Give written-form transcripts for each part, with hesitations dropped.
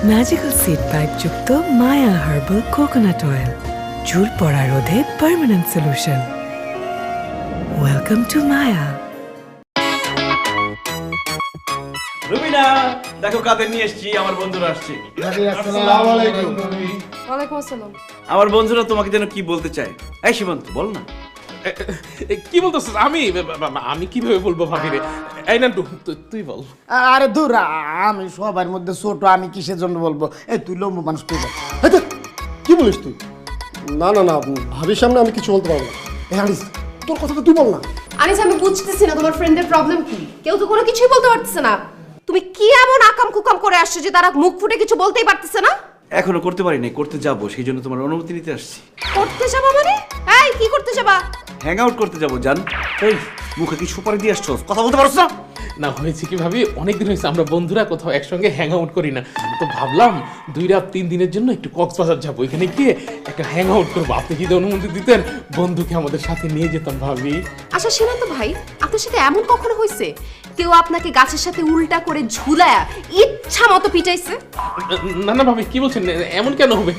Magical seed pipe যুক্ত মায়া herbal coconut oil, চুল পড়া রোধে পার্মানেন্ট সলিউশন। ওয়েলকাম টু মায়া। রুবিনা, দেখো কাদের নিয়ে এসেছি, আমার বন্ধুরা আসছে। আসসালামু আলাইকুম। ওয়ালাইকুম আসসালাম। আমার বন্ধুরা তোমাকে যেন কি বলতে চায়। এই সীমান্ত, বল না। কি বলতেছিস? আমি কিভাবে বলবো ভাবি রে? এই না তুই বল। আরে দূর, আমি সবার মধ্যে ছোট, আমি কিসের জন্য বলবো? এই তুই লম্ব মানুষ, তুই বল। কি বলিস তুই? না না না, ভাবির সামনে আমি কিছু বলতে পারবো না। এই আনিস, তোর কথাটা তুই বল না। আনিস, আমি বুঝতেছি না তোমার ফ্রেন্ডের প্রবলেম কি। কেউ তো কোনো কিছুই বলতে পারতেছে না। তুমি কি এমন আকাম কুকাম করে আসছো যে তারা মুখ ফুটে কিছু বলতেই পারতেছে না? এখনো করতে পারি নাই, করতে যাবো, সেই জন্য তোমার অনুমতি নিতে আসছি। করতে যাবা মানে? এই কি করতে যাবা? হ্যাং আউট করতে যাবো জান। এই মুখে কি সুপারি দিয়ে আসছো? কথা বলতে পারছ না? না, হয়েছে কি ভাবি, অনেকদিন হয়েছে আমরা বন্ধুরা কোথাও একসঙ্গে হ্যাং আউট করি না, তো ভাবলাম 2 রাত 3 দিনের জন্য একটু কক্সবাজার যাবো, এখানে গিয়ে একটা হ্যাং আউট করবো। আপনি যদি অনুমতি দিতেন বন্ধুকে আমাদের সাথে নিয়ে যেতাম ভাবি। আচ্ছা সীমান্ত ভাই, আপনার সাথে এমন কখনো হয়েছে কেউ আপনাকে গাছের সাথে উল্টা করে ঝুলায়া ইচ্ছা মতো পিটাইছে? না না ভাবি, কি বলছেন? এমন কেন হবে?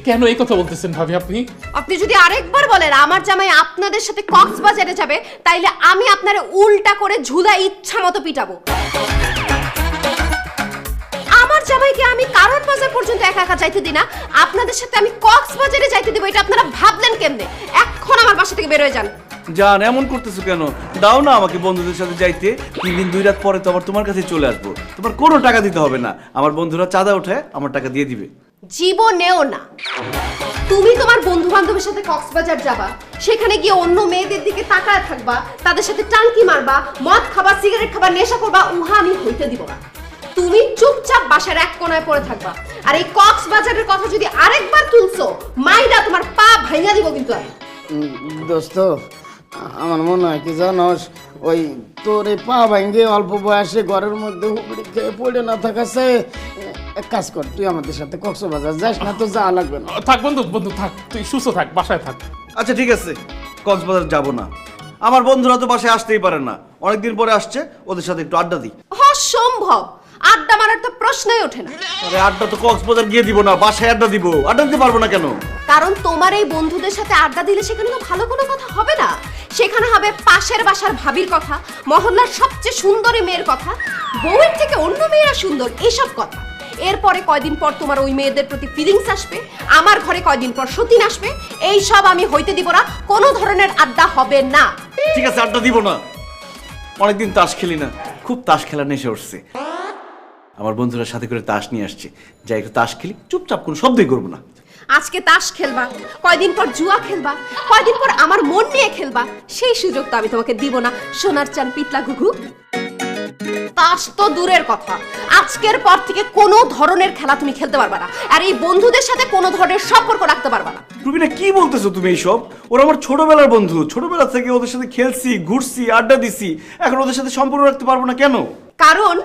কেন এই কথা বলতেছেন ভাবি আপনি? আপনি যদি আরেকবার বলেন আমার জামাই আপনাদের সাথে কক্সবাজারে যাবে, তাইলে আমি আপনারে উল্টা করে ঝুলা ইচ্ছা মতো পিটাবো। আমার জামাইকে আমি কারণ বাজার পর্যন্ত একা একা যাইতে দিই না, আপনাদের সাথে আমি কক্সবাজারে যাইতে দিব, এটা আপনারা ভাবলেন কেমনে? এখন আমার বাসা থেকে বের হয়ে যান। জান, এমন করতেছো কেন? দাও না আমাকে বন্ধুদের সাথে যাইতে। 3 দিন 2 রাত পরে তো আবার তোমার কাছে চলে আসবো। তোমার কোনো টাকা দিতে হবে না, আমার বন্ধুরা চাঁদা উঠায় আমার টাকা দিয়ে দিবে। জীবনেও না। তুমি তোমার বন্ধু বান্ধবের সাথে কক্সবাজার যাবা, সেখানে গিয়ে অন্য মেয়েদের দিকে তাকায় থাকবা, তাদের সাথে টাঙ্কি মারবা, মদ খাবা, সিগারেট খাবা, নেশা করবা, উহা আমি হইতে দিব না। তুমি চুপচাপ বাসার এক কোণায় পড়ে থাকবা। আর এই কক্সবাজারের কথা যদি আরেকবার তুলছো, মাইরা তোমার পা ভাঙা দিব কিন্তু আমি। দোস্ত, আমার মনে হয় কি জানোস, ওই তোর এই পা ভাঙ্গে অল্প বয়সে ঘরের মধ্যে হুবড়ি খেয়ে পড়ে না থাকাছে, এক কাজ কর, তুই আমাদের সাথে কক্সবাজার যাস না, তো যাওয়া লাগবে না। থাক বন্ধু, বন্ধু থাক, তুই সুস্থ থাক, বাসায় থাক। আচ্ছা ঠিক আছে, কক্সবাজার যাবো না। আমার বন্ধুরা তো বাসায় আসতেই পারে না, অনেকদিন পরে আসছে, ওদের সাথে একটু আড্ডা দিই। অসম্ভব, আড্ডা মারার তো প্রশ্নই ওঠে না। আরে আড্ডা তো কক্সবাজার গিয়ে দিব না, বাসায় আড্ডা দিব। আড্ডা দিতে পারবো না কেন? কারণ তোমার এই বন্ধুদের সাথে আড্ডা দিলে সেখানে তো ভালো কোনো কথা হবে না। সেখানে হবে পাশের বাসার ভাবির কথা, মহল্লার সবচেয়ে সুন্দরী মেয়ের কথা, বউয়ের থেকে অন্য মেয়েরা সুন্দর, এইসব কথা। এরপরে কয়দিন পর তোমার ওই মেয়েদের প্রতি ফিলিংস আসবে, আমার ঘরে কয়দিন পর সতীন আসবে, এই সব আমি হইতে দিব না। কোনো ধরনের আড্ডা হবে না। ঠিক আছে, আড্ডা দিব না। অনেকদিন তাস খেলি না, খুব তাস খেলা নেশে উঠছে। আমার বন্ধুরা সাথে করে তাস নিয়ে আসছে, যাই একটু তাস খেলি, চুপচাপ কোনো শব্দই করবো না। আজকে তাস খেলবা, কয়দিন পর জুয়া খেলবা, কয়দিন পর আমার মন নিয়ে খেলবা, সেই সুযোগ তো আমি তোমাকে দিব না। সোনার চান পিতলা ঘুঘু। তাস তো দূরের কথা, আজকের পর থেকে কোনো ধরনের খেলা তুমি খেলতে পারবা না, আর এই বন্ধুদের সাথে কোনো ধরনের সম্পর্ক রাখতে পারবা না। রুবিনা, কি বলতেছো তুমি এইসব? ওরা আমার ছোটবেলার বন্ধু, ছোটবেলা থেকে ওদের সাথে খেলছি, ঘুরছি, আড্ডা দিছি, এখন ওদের সাথে সম্পর্ক রাখতে পারবো না কেন? কারণ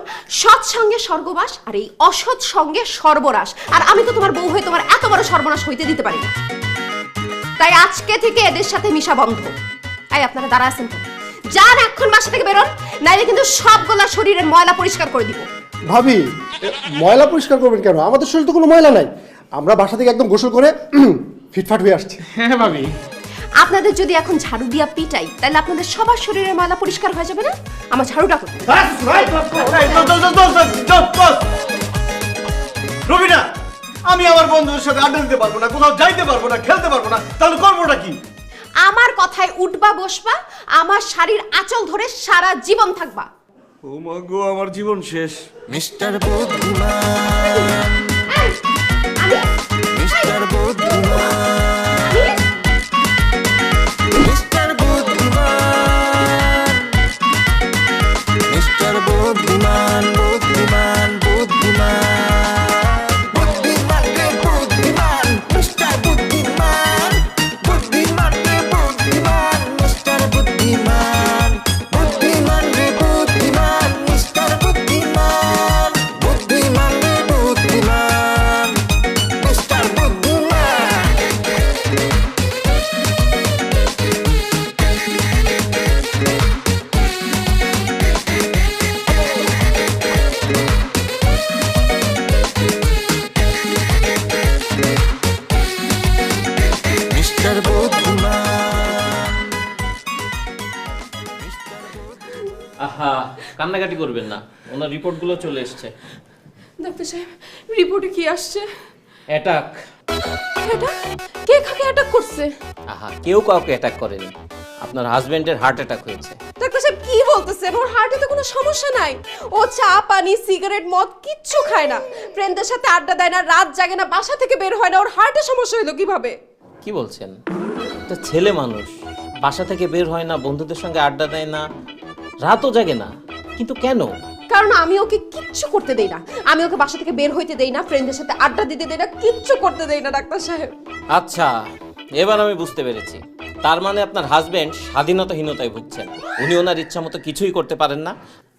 সৎ সঙ্গে স্বর্গবাস, আর এই অসৎ সঙ্গে সর্বনাশ। আর আমি তো তোমার বউ হয়ে তোমার এত বড় সর্বনাশ হইতে দিতে পারি না। তাই আজকে থেকে এদের সাথে মিশা বন্ধ। তাই আপনারা দাঁড়া আছেন তো, যান এখন বাসা থেকে বেরোন, নাইলে কিন্তু সবগুলা শরীরের ময়লা পরিষ্কার করে দিব। ভাবি, ময়লা পরিষ্কার করবেন কেন? আমাদের শরীরে তো কোনো ময়লা নাই। আমরা বাসা থেকে একদম গোসল করে ফিটফাট হয়ে আসছি। হ্যাঁ ভাবি, আপনাদের যদি এখন ঝাড়ু দিয়া পিটাই, তাহলে আপনাদের সবার শরীরের ময়লা পরিষ্কার হয়ে যাবে না? আমার ঝাড়ুটা করতে। রুবিনা, আমি আমার বন্ধুদের সাথে আড্ডা দিতে পারবো না, কোথাও যাইতে পারবো না, খেলতে পারবো না, তাহলে করবোটা কি? আমার কথায় উঠবা বসবা, আমার শাড়ির আঁচল ধরে সারা জীবন থাকবা। ও মা গো, আমার জীবন শেষ। মিস্টার বুদ্ধিমান, এই, মিস্টার বুদ্ধিমান, মিস্টার বুদ্ধিমান, মিস্টার বুদ্ধিমান, বুদ্ধিমান, বুদ্ধিমান, বুদ্ধিমান রে বুদ্ধিমান, মিস্টার বুদ্ধিমান, বুদ্ধিমান রে বুদ্ধিমান, মিস্টার বুদ্ধিমান, বুদ্ধিমান রে বুদ্ধিমান, মিস্টার বুদ্ধিমান, বুদ্ধিমান রে বুদ্ধিমান, মিস্টার বুদ্ধিমান। কান্নাকাটি করবেন না, ওনার রিপোর্টগুলো চলে এসেছে। ডাক্তার সাহেব, রিপোর্টে কি আসছে? অ্যাটাক। এটা কে কাকে অ্যাটাক করছে? আহা, কেউ কাউকে অ্যাটাক করেনি, আপনার হাজবেন্ডের হার্ট অ্যাটাক হয়েছে। ডাক্তার সাহেব কি বলতেছেন? ওর হার্টে তো কোনো সমস্যা নাই। ও চা পানি সিগারেট মদ কিচ্ছু খায় না, ফ্রেন্ডদের সাথে আড্ডা দেয় না, রাত জাগে না, বাসা থেকে বের হয় না। ওর হার্টে সমস্যা হলো কিভাবে? কি বলছেন? একটা ছেলে মানুষ, বাসা থেকে বের হয় না, বন্ধুদের সঙ্গে আড্ডা দেয় না, রাতও জাগে না, কিন্তু কেন? কারণ আমি ওকে কিচ্ছু করতে দেই না। আমি ওকে বাসা থেকে বের হইতে দেই না, ফ্রেন্ডদের সাথে আড্ডা দিতে দেই না, কিচ্ছু করতে দেই না ডাক্তার সাহেব। আচ্ছা, এবার আমি বুঝতে পেরেছি। তার মানে আপনার হাজবেন্ড স্বাধীনতাহীনতায় ভুগছেন। উনি ওনার ইচ্ছা মতো কিছুই করতে পারেন না,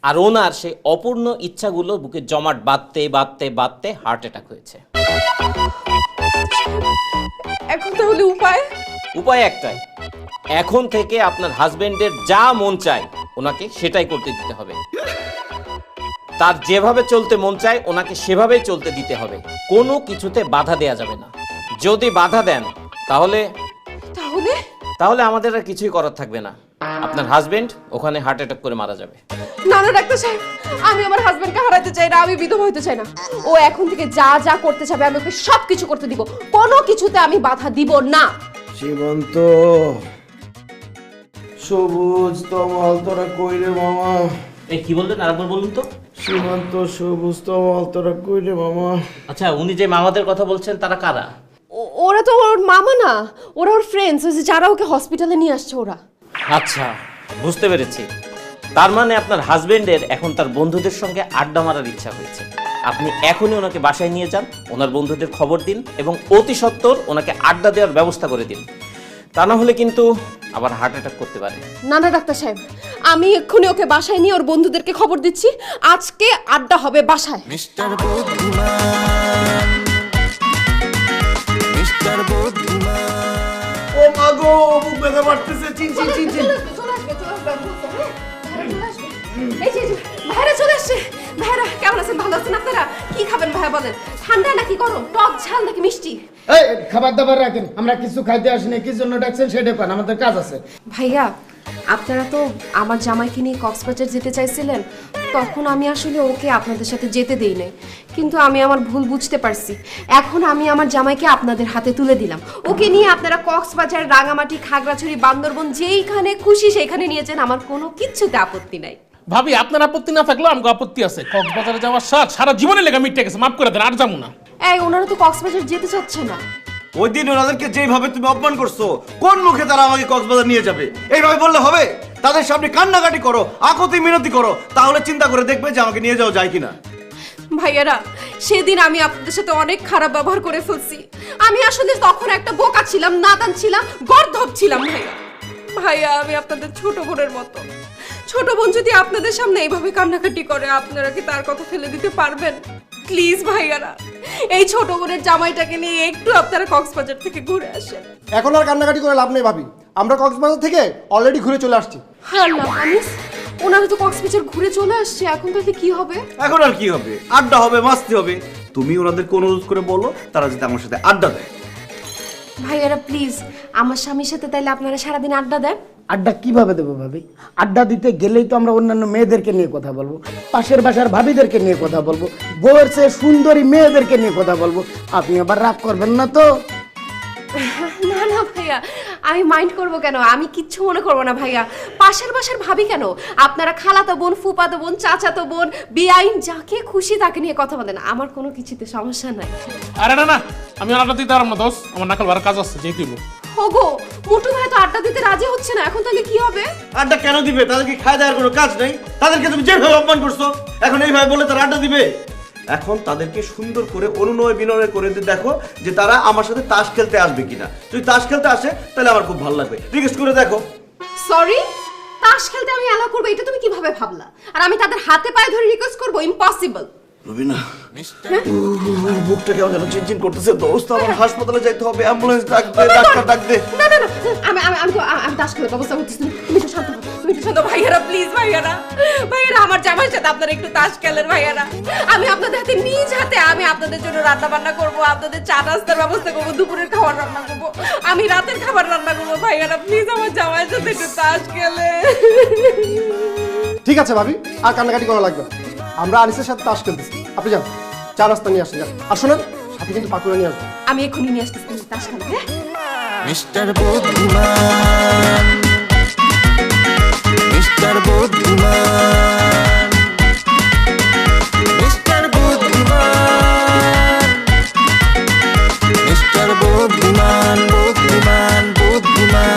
আর ওনার সেই অপূর্ণ ইচ্ছাগুলো বুকে জমাট বাঁধতে বাঁধতে বাঁধতে হার্ট অ্যাটাক হয়েছে। এখন তাহলে উপায়? উপায় একটাই, এখন থেকে আপনার হাজবেন্ডের যা মন চায় ওনাকে সেটাই করতে দিতে হবে। তার যেভাবে চলতে মন চায় ওনাকে সেভাবেই চলতে দিতে হবে, কোনো কিছুতে বাধা দেয়া যাবে না। যদি বাধা দেন তাহলে তাহলে তাহলে আমাদের আর কিছুই করার থাকবে না, আপনার হাজবেন্ড ওখানে হার্ট অ্যাটাক করে মারা যাবে। না না ডাক্তার সাহেব, আমি আমার হাজবেন্ডকে হারাতে চাই না, আমি বিধবা হইতে চাই না। ও এখন থেকে যা যা করতে চাবে আমি ওকে সব কিছু করতে দিব, কোনো কিছুতে আমি বাধা দিব না। সীমান্ত, সবুজ তমাল তোরা কই রে মামা? এই কি বললেন, আরেকবার বলুন তো। সীমান্ত, সবুজ তমাল তোরা কই রে মামা? আচ্ছা, উনি যে মামাদের কথা বলছেন তারা কারা? ওরা তো ওর মামা না, ওরা ওর ফ্রেন্ডস, যারা ওকে হসপিটালে নিয়ে আসছে ওরা। আচ্ছা, বুঝতে পেরেছি। তার মানে আপনার হাজবেন্ডের এখন তার বন্ধুদের সঙ্গে আড্ডা মারার ইচ্ছা হয়েছে। আপনি এখনই ওনাকে বাসায় নিয়ে যান, ওনার বন্ধুদের খবর দিন এবং অতি সত্বর ওনাকে আড্ডা দেওয়ার ব্যবস্থা করে দিন। তা না হলে কিন্তু আবার হার্ট অ্যাটাক করতে পারে। না না ডাক্তার সাহেব, আমি এক্ষুনি ওকে বাসায় নিয়ে ওর বন্ধুদেরকে খবর দিচ্ছি, আজকে আড্ডা হবে বাসায়। মিস্টার বুদ্ধিমান, মিস্টার বুদ্ধিমান। ও মা গো, বুক ব্যথা বাড়তেছে, চিনচিন চিনচিন। ভাইরা চলে আসছে। ভাইরা কেমন আছেন? ভালো আছেন আপনারা? কি খাবেন ভাইয়া বলেন? ঠান্ডা নাকি গরম, টক ঝাল নাকি মিষ্টি? এই খাবার দাবার রাখেন, আমরা কিছু খাইতে আসিনি। কি জন্য ডাকছেন সেটা পান, আমাদের কাজ আছে। ভাইয়া আপনারা তো আমার জামাইকে নিয়ে কক্সবাজার যেতে চাইছিলেন, তখন আমি আসলে ওকে আপনাদের সাথে যেতে দেই নাই, কিন্তু আমি আমার ভুল বুঝতে পারছি। এখন আমি আমার জামাইকে আপনাদের হাতে তুলে দিলাম। ওকে নিয়ে আপনারা কক্সবাজার, রাঙামাটি, খাগড়াছড়ি, বান্দরবন যেইখানে খুশি সেইখানে নিয়ে যান, আমার কোনো কিচ্ছুতে আপত্তি নাই। ভাবি, আপনার আপত্তি না থাকলেও আমাকে আপত্তি আছে। কক্সবাজারে যাওয়ার শখ সারা জীবনের লেগে মিটে গেছে, মাফ করে দেন, আর যাবো না। এই ওনারা তো কক্সবাজার যেতে চাচ্ছে না। ওই দিন ওনাদেরকে যেভাবে তুমি অপমান করছো, কোন মুখে তারা আমাকে কক্সবাজার নিয়ে যাবে? এইভাবে বললে হবে? তাদের সামনে কান্নাকাটি করো, আকুতি মিনতি করো, তাহলে চিন্তা করে দেখবে যে আমাকে নিয়ে যাওয়া যায় কিনা। ভাইয়ারা, সেদিন আমি আপনাদের সাথে অনেক খারাপ ব্যবহার করে ফেলছি। আমি আসলে তখন একটা বোকা ছিলাম, নাদান ছিলাম, গর্দভ ছিলাম। ভাইয়া ভাইয়া, আমি আপনাদের ছোট বোনের মতো। ছোট বোন যদি আপনাদের সামনে এইভাবে কান্নাকাটি করে, আপনারা কি তার কথা ফেলে দিতে পারবেন? প্লিজ ভাইয়ারা, এই ছোট বোনের জামাইটাকে নিয়ে একটু আপনারা কক্সবাজার থেকে ঘুরে আসেন। এখন আর কান্নাকাটি করে লাভ নেই ভাবি, আমরা কক্সবাজার থেকে অলরেডি ঘুরে চলে আসছি। হ্যাঁ না আনিস, ওনারা তো কক্সবাজার ঘুরে চলে আসছে, এখন তাহলে কি হবে? এখন আর কি হবে? আড্ডা হবে, মাস্তি হবে। তুমি ওনাদেরকে অনুরোধ করে বলো তারা যদি আমার সাথে আড্ডা দেয়। ভাইয়ারা প্লিজ, আমার স্বামীর সাথে তাইলে আপনারা সারাদিন আড্ডা দেন। আড্ডা কিভাবে দেবো ভাবি? আড্ডা দিতে গেলেই তো আমরা অন্যান্য মেয়েদেরকে নিয়ে কথা বলবো, পাশের বাসার ভাবিদেরকে নিয়ে কথা বলবো, বউয়ের চেয়ে সুন্দরী মেয়েদেরকে নিয়ে কথা বলবো। আপনি আবার রাগ করবেন না তো? না না ভাইয়া, আমি মাইন্ড করবো কেন? আমি কিচ্ছু মনে করবো না ভাইয়া। পাশের বাসার ভাবি কেন, আপনারা খালাতো বোন, ফুপাতো বোন, চাচাতো বোন, বেআইন যাকে খুশি তাকে নিয়ে কথা বলেন, আমার কোনো কিছুতে সমস্যা নাই। আরে না না, আমি আড্ডা দিতে পারলাম না দোস্ত, আমার নাকাল বার কাজ আছে, যেই তুইব। ওগো, মোটু ভাই তো আড্ডা দিতে রাজি হচ্ছে না, এখন তাহলে কি হবে? আড্ডা কেন দিবে? তাদেরকে খাওয়া দেওয়ার কোনো কাজ নেই? তাদেরকে তুমি যেভাবে অপমান করছো, এখন এইভাবে বলে তারা আড্ডা দিবে? এখন তাদেরকে সুন্দর করে অনুনয় বিনয় করে দেখো যে তারা আমার সাথে তাস খেলতে আসবে কিনা। যদি তাস খেলতে আসে তাহলে আমার খুব ভালো লাগবে, রিকোয়েস্ট করে দেখো। সরি, তাস খেলতে আমি অ্যালাউ করবো এটা তুমি কিভাবে ভাবলা? আর আমি তাদের হাতে পায়ে ধরে রিকোয়েস্ট করবো? ইম্পসিবল। রবিনা, বুকটা কেমন যেন চিনচিন করতেছে দোস্ত, আমার হাসপাতালে যাইতে হবে, অ্যাম্বুলেন্স ডাক দে, ডাক্তার ডাক দে। না না না, আমি তাস খেলার ব্যবস্থা করতেছি, তুমি একটু শান্ত হও, তুমি একটু শান্ত হও। ভাইয়ারা প্লিজ, ভাইয়ারা ভাইয়ারা, আমার জামাইয়ের সাথে আপনারা একটু তাস খেলেন ভাইয়ারা। আমি আপনাদের হাতে, নিজ হাতে আমি আপনাদের জন্য রান্না বান্না করবো, আপনাদের চা নাস্তার ব্যবস্থা করবো, দুপুরের খাবার রান্না করবো, আমি রাতের খাবার রান্না করবো। ভাইয়ারা প্লিজ আমার জামাইয়ের সাথে একটু তাস খেলে। ঠিক আছে ভাবি, আর কান্নাকাটি করা লাগবে না। আমরা আনিসের সাথে তাস খেলতেছি, আপনি যান চা নাস্তা নিয়ে আসেন। যান আর শোনেন, সাথে কিন্তু পাকুড়া নিয়ে আসবেন। আমি এক্ষুনি নিয়ে আসতেছি তাস খেলতে, হ্যাঁ? মিস্টার বুদ্ধিমান, মিস্টার বুদ্ধিমান, মিস্টার বুদ্ধিমান, মিস্টার বুদ্ধিমান, বুদ্ধিমান, বুদ্ধিমান।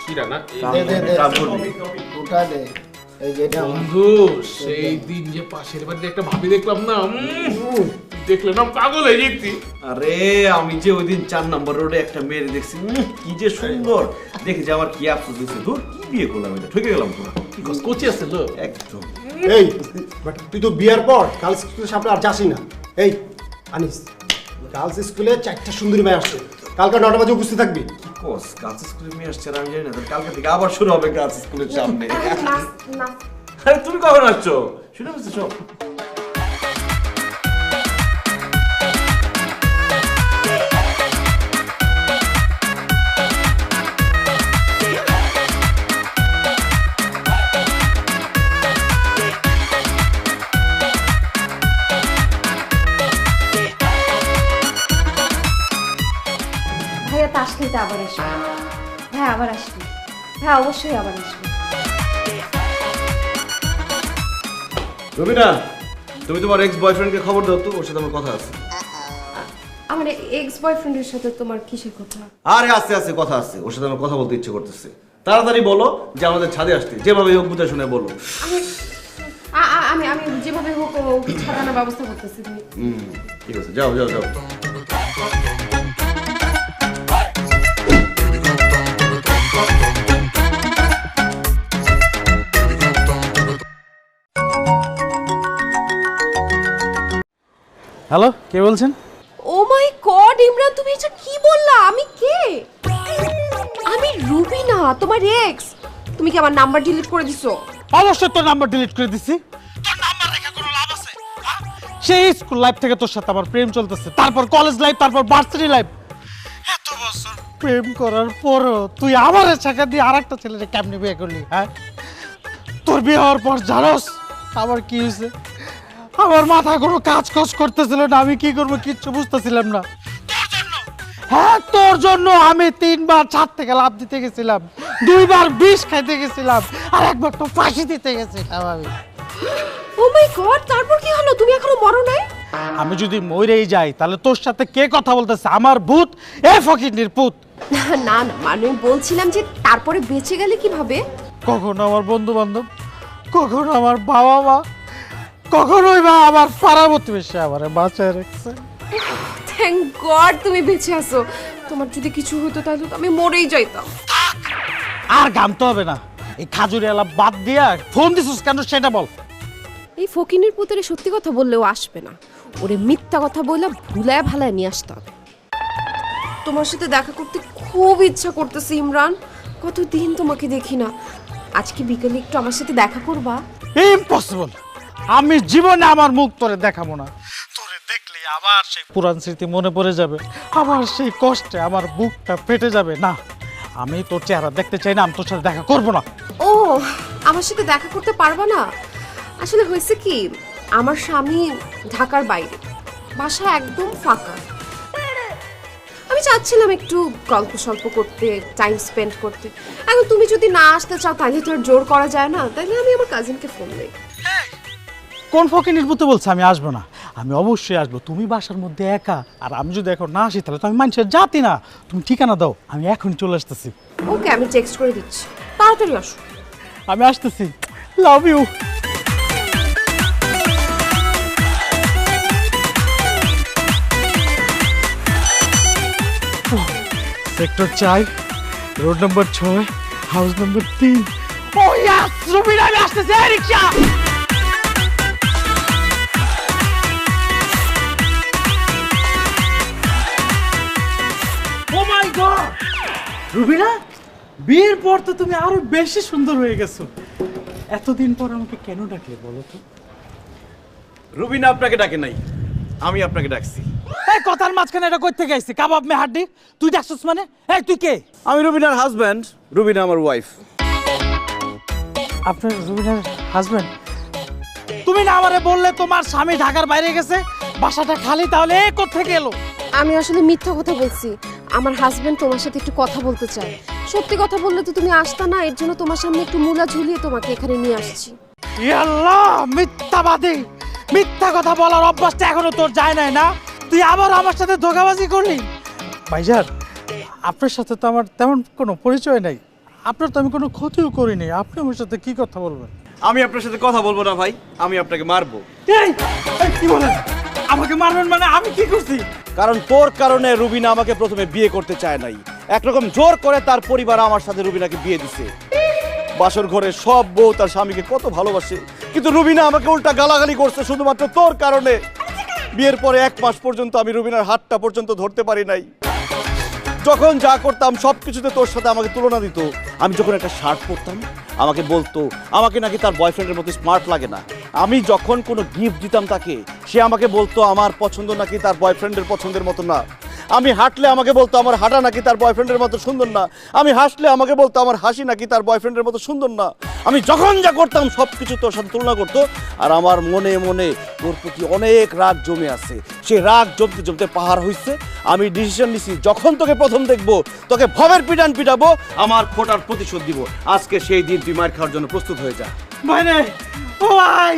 কিরা না দে দে দে ওটা দে, এই যে এটা আমার। বন্ধু সেই দিন যে পাশের বাড়িতে একটা ভাবি দেখলাম না, দেখলে না পাগল হয়ে যেতি। আরে আমি যে ওই দিন 4 নম্বর রোডে একটা মেয়ে দেখছি, কি যে সুন্দর দেখে যে আমার কি আফসোস হয়েছে, ধুর কি বিয়ে করলাম, এটা ঠকে গেলাম পুরো। কি কোচি আছে লো একদম। এই বাট তুই তো বিয়ার পর গার্লস স্কুলের সামনে আর যাসই না। এই আনিস, গার্লস স্কুলে 4টা সুন্দরী মেয়ে আসছে, কালকে 9টা বাজে উপস্থিত থাকবি। কোস গার্লস স্কুলে মেয়ে আসছে আর আমি জানি না, তাহলে কালকে থেকে আবার শুরু হবে গার্লস স্কুলের সামনে। না আরে তুমি কখন আসছো? শুনে বলছো সব। ভাইয়া তাস খেলতে আবার আসবে, হ্যাঁ আবার আসবে, হ্যাঁ অবশ্যই আবার আসবে। রবিনা, তুমি তোমার এক্স বয়ফ্রেন্ডকে খবর দাও তো, ওর সাথে আমার কথা আছে। আমার এক্স বয়ফ্রেন্ডের সাথে তোমার কিসের কথা? আরে আস্তে আস্তে কথা আছে, ওর সাথে আমার কথা বলতে ইচ্ছে করতেছে। তাড়াতাড়ি বলো যে আমাদের ছাদে আসতে, যেভাবে হোক বুঝে শুনে বলো। আমি আমি যেভাবে হোক ছাড়ানোর ব্যবস্থা করতেছি। ঠিক আছে, যাও যাও যাও। হ্যালো, কে বলছেন? ও মাই গড ইমরান, তুমি এটা কি বললা? আমি কে? আমি রুবিনা, তোমার এক্স। তুমি কি আমার নাম্বার ডিলিট করে দিছো? অবশ্যই তোর নাম্বার ডিলিট করে দিছি। তোর নাম্বার রেখে কোনো লাভ আছে? সেই স্কুল লাইফ থেকে তোর সাথে আমার প্রেম চলতেছে, তারপর কলেজ লাইফ, তারপর ভার্সিটি লাইফ। এত বছর প্রেম করার পরও তুই আমার ছাকা দিয়ে আরেকটা ছেলেকে কেমনে বিয়ে করলি? হ্যাঁ, তোর বিয়ে হওয়ার পর জানোস আমার কি হয়েছে? আমার মাথা কোনো কাজ করতেছিল না, আমি কি করবো কিচ্ছু বুঝতেছিলাম না। হ্যাঁ, তোর জন্য আমি 3বার ছাদ থেকে লাফ দিতে গেছিলাম, 2বার বিষ খাইতে গেছিলাম, আর একবার তো ফাঁসি দিতে গেছিলাম আমি। ও মাই গড, তারপর কি হলো? তুমি এখনো মরো নাই? আমি যদি মরেই যাই তাহলে তোর সাথে কে কথা বলতেছে? আমার ভূত, এ ফকিন্নির পুত। না না না, মানে বলছিলাম যে তারপরে বেঁচে গেলে কিভাবে? কখনো আমার বন্ধু বান্ধব, কখনো আমার বাবা মা, কখনোই বা আমার পাড়া প্রতিবেশী আমার বাঁচায় রাখছে। থ্যাংক গড তুমি বেঁচে আছো। তোমার যদি কিছু হতো তাহলে তো আমি মরেই যাইতাম। আর ঘামতে হবে না, এই খাজুরি এলা বাদ দিয়া ফোন দিছিস কেন সেটা বল। এই ফকিনের পুত্রে সত্যি কথা বললেও আসবে না, ওরে মিথ্যা কথা বলে ভুলায় ভালায় নিয়ে আসতে হবে। তোমার সাথে দেখা করতে খুব ইচ্ছা করতেছে ইমরান, কতদিন তোমাকে দেখি না। আজকে বিকেলে একটু আমার সাথে দেখা করবা? ইম্পসিবল, আমি জীবনে আমার মুখ তোরে দেখাবো না। তোরে দেখলে আবার সেই পুরান স্মৃতি মনে পড়ে যাবে, আবার সেই কষ্টে আমার বুকটা ফেটে যাবে। না, আমি তোর চেহারা দেখতে চাই না, আমি তোর সাথে দেখা করবো না। ও, আমার সাথে দেখা করতে পারবা না? আসলে হয়েছে কি, আমার স্বামী ঢাকার বাইরে, বাসা একদম ফাঁকা। আমি চাচ্ছিলাম একটু গল্প সল্প করতে, টাইম স্পেন্ড করতে। এখন তুমি যদি না আসতে চাও তাহলে তো আর জোর করা যায় না, তাইলে আমি আমার কাজিনকে ফোন দিই। কোন ফকিনির পুতে বলছে আমি আসবো না? আমি অবশ্যই আসবো। তুমি বাসার মধ্যে একা, আর আমি যদি এখন না আসি তাহলে তো আমি মানুষের জাতি না। তুমি ঠিকানা দাও, আমি এখনই চলে আসতেছি। ওকে, আমি টেক্সট করে দিচ্ছি, তাড়াতাড়ি আসো। আমি আসতেছি, love you. Sector 4, road number 6, house number 3। Oh yes, Rubina, আমি আসতেছি। Rickshaw. Oh my god, Rubina, বিয়ের পর তো তুমি আরো বেশি সুন্দর হয়ে গেছো। এতদিন পর আমাকে কেন ডাকলে বলো তো? রুবিনা আপনাকে ডাকে নাই, আমি আপনাকে ডাকছি। এই কথার মাঝখানে এটা কই থেকে আইছে? কাবাব মে হাড্ডি, তুই ডাকছস মানে? এই তুই কে? আমি রুবিনার হাজবেন্ড, রুবিনা আমার ওয়াইফ। আপনার রুবিনার হাজবেন্ড? তুমি না আমারে বললে তোমার স্বামী ঢাকার বাইরে গেছে, বাসাটা খালি, তাহলে এ কোত্থেকে এলো? আমি আসলে মিথ্যা কথা বলছি। আমার হাজবেন্ড তোমার সাথে একটু কথা বলতে চায়। সত্যি কথা বললে তো তুমি আসতা না, এর জন্য তোমার সামনে একটু মূলা ঝুলিয়ে তোমাকে এখানে নিয়ে আসছি। আল্লাহ, মিথ্যাবাদী! মিথ্যা কথা বলার অভ্যাসটা এখনো তোর যায় নাই না? তুই আবার আমার সাথে ধোঁকাবাজি করলি। ভাইজান, আপনার সাথে তো আমার তেমন কোনো পরিচয় নাই, আপনার তো আমি কোনো ক্ষতিও করিনি, আপনি আমার সাথে কি কথা বলবেন? আমি আপনার সাথে কথা বলবো না ভাই, আমি আপনাকে মারবো। এই কি বলেন? আমাকে মারবেন মানে? আমি কি করছি? কারণ তোর কারণে রুবিনা আমাকে প্রথমে বিয়ে করতে চায় নাই, একরকম জোর করে তার পরিবার আমার সাথে রুবিনাকে বিয়ে দিছে। বাসর ঘরে সব বউ তার স্বামীকে কত ভালোবাসে, কিন্তু রুবিনা আমাকে উল্টা গালাগালি করছে শুধুমাত্র তোর কারণে। বিয়ের পরে 1 মাস পর্যন্ত আমি রুবিনার হাতটা পর্যন্ত ধরতে পারি নাই। যখন যা করতাম সব কিছুতে তোর সাথে আমাকে তুলনা দিত। আমি যখন একটা শার্ট পরতাম আমাকে বলতো আমাকে নাকি তার বয়ফ্রেন্ডের মতো স্মার্ট লাগে না। আমি যখন কোনো গিফট দিতাম তাকে, সে আমাকে বলতো আমার পছন্দ নাকি তার বয়ফ্রেন্ডের পছন্দের মতো না। আমি হাঁটলে আমাকে বলতো আমার হাঁটা নাকি তার বয়ফ্রেন্ডের মতো সুন্দর না। আমি হাসলে আমাকে বলতো আমার হাসি নাকি তার বয়ফ্রেন্ডের মতো সুন্দর না। আমি যখন যা করতাম সব কিছু তোর সাথে তুলনা করতো। আর আমার মনে মনে তোর প্রতি অনেক রাগ জমে আছে। সে রাগ জমতে জমতে পাহাড় হইছে। আমি ডিসিশন নিছি, যখন তোকে প্রথম দেখবো তোকে ভবের পিটান পিটাবো, আমার খোটার প্রতিশোধ দিব। আজকে সেই দিন তুই মার খাওয়ার জন্য প্রস্তুত হয়ে যা। ভাই রে, ও ভাই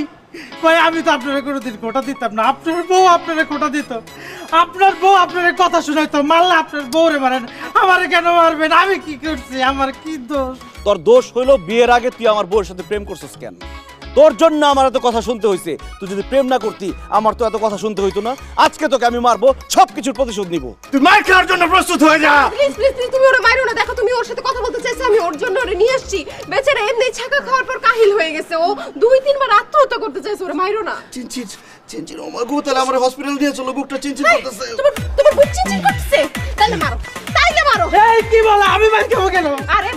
ভাই, আমি তো আপনারা কোনোদিন কোটা দিতাম না। আপনার বউ আপনারা কোটা দিত, আপনার বউ আপনার কথা শুনাইতো। মারলে আপনার বউরে মারেন, আমারে কেন মারবেন? আমি কি করছি? আমার কি দোষ? তোর দোষ হইলো বিয়ের আগে তুই আমার বউয়ের সাথে প্রেম করছিস কেন? তোর জন্য আমার এত কথা শুনতে হয়েছে। তুই যদি প্রেম না করতি আমার তো এত কথা শুনতে হইতো না। আজকে তোকে আমি মারবো, সব কিছুর প্রতিশোধ নিব। তুই মার খাওয়ার জন্য প্রস্তুত হয়ে যা। প্লিজ প্লিজ প্লিজ, তুমি ওরে মারো না। দেখো, তুমি ওর সাথে কথা বলতে চাইছো, আমি ওর জন্য ওরে নিয়ে আসছি। বেচারা এমনি ছাকা খাওয়ার পর কাহিল হয়ে গেছে, ও 2-3 বার আত্মহত্যা করতে চাইছে। ওরে মারো না। চিনচিন চিনচিন, ও মা গো, তাহলে আমার হসপিটাল নিয়ে চলো, বুকটা চিনচিন করতেছে। তোমার বুক চিনচিন করতেছে? তাইলে মারো, তাইলে মারো। এই কি বলে? আমি মার খাবো কেন? আরে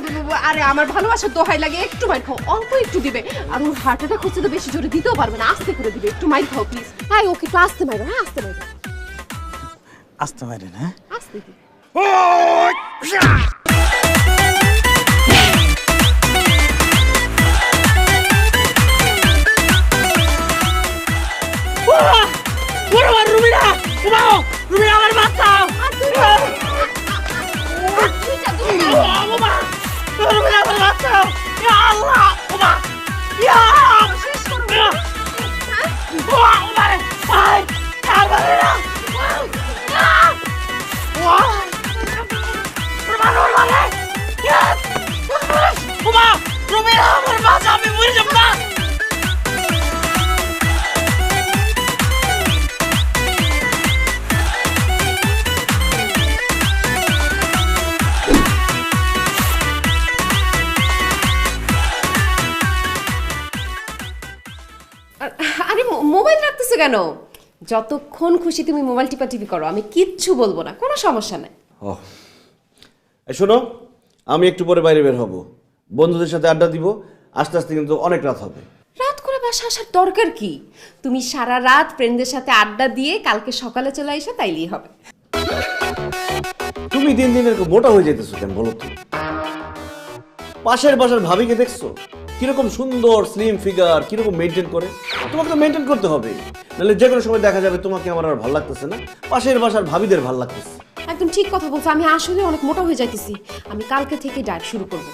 আরে, আমার ভালোবাসার দোহাই লাগে, একটু মার খাও, অল্প একটু দিবে। আর ওর হার্ট অ্যাটাক হচ্ছে তো, বেশি জোরে দিতেও পারবে না, আস্তে করে দিবে। একটু মার খাও প্লিজ। হাই, ওকে একটু আস্তে মারো। হ্যাঁ, আস্তে মারো, আসতে পারেন? হ্যাঁ, আস্তে দিবে। রুবিনা, রুবিনা আমার বাঁচাও! রুবিনা আমার বাঁচাও! ইয়া আল্লাহ! ওমা! ইয়া! শেষ করো! ওমা! ওমা রে! আয়! আর মারে না! ওমা! রুবিনা মারে! ইয়া! ওমা! রুবিনা আমার বাঁচাও! আমি মরে যাব না! আরে মোবাইল রাখতেছো কেন? যতক্ষণ খুশি তুমি মোবাইল টিপি করো, আমি কিচ্ছু বলবো না, কোনো সমস্যা নাই। শোনো, আমি একটু পরে বাইরে বের হব, বন্ধুদের সাথে আড্ডা দিব। আস্তে আস্তে কিন্তু অনেক রাত হবে। রাত করে বাসা আসার দরকার কি? তুমি সারা রাত ফ্রেন্ডদের সাথে আড্ডা দিয়ে কালকে সকালে চলে এসে তাইলেই হবে। তুমি দিন দিন এরকম মোটা হয়ে যেতেছো কেন বলো তো? পাশের বাসার ভাবিকে দেখছো কিরকম সুন্দর স্লিম ফিগার, কিরকম মেনটেন করে? তোমাকে তো মেনটেন করতে হবে, নাহলে যে কোনো সময় দেখা যাবে তোমাকে আমার আর ভালো লাগতেছে না, পাশের বাসার ভাবিদের ভালো লাগতেছে। একদম ঠিক কথা বলছো, আমি আসলে অনেক মোটা হয়ে যাইতেছি। আমি কালকে থেকে ডায়েট শুরু করব।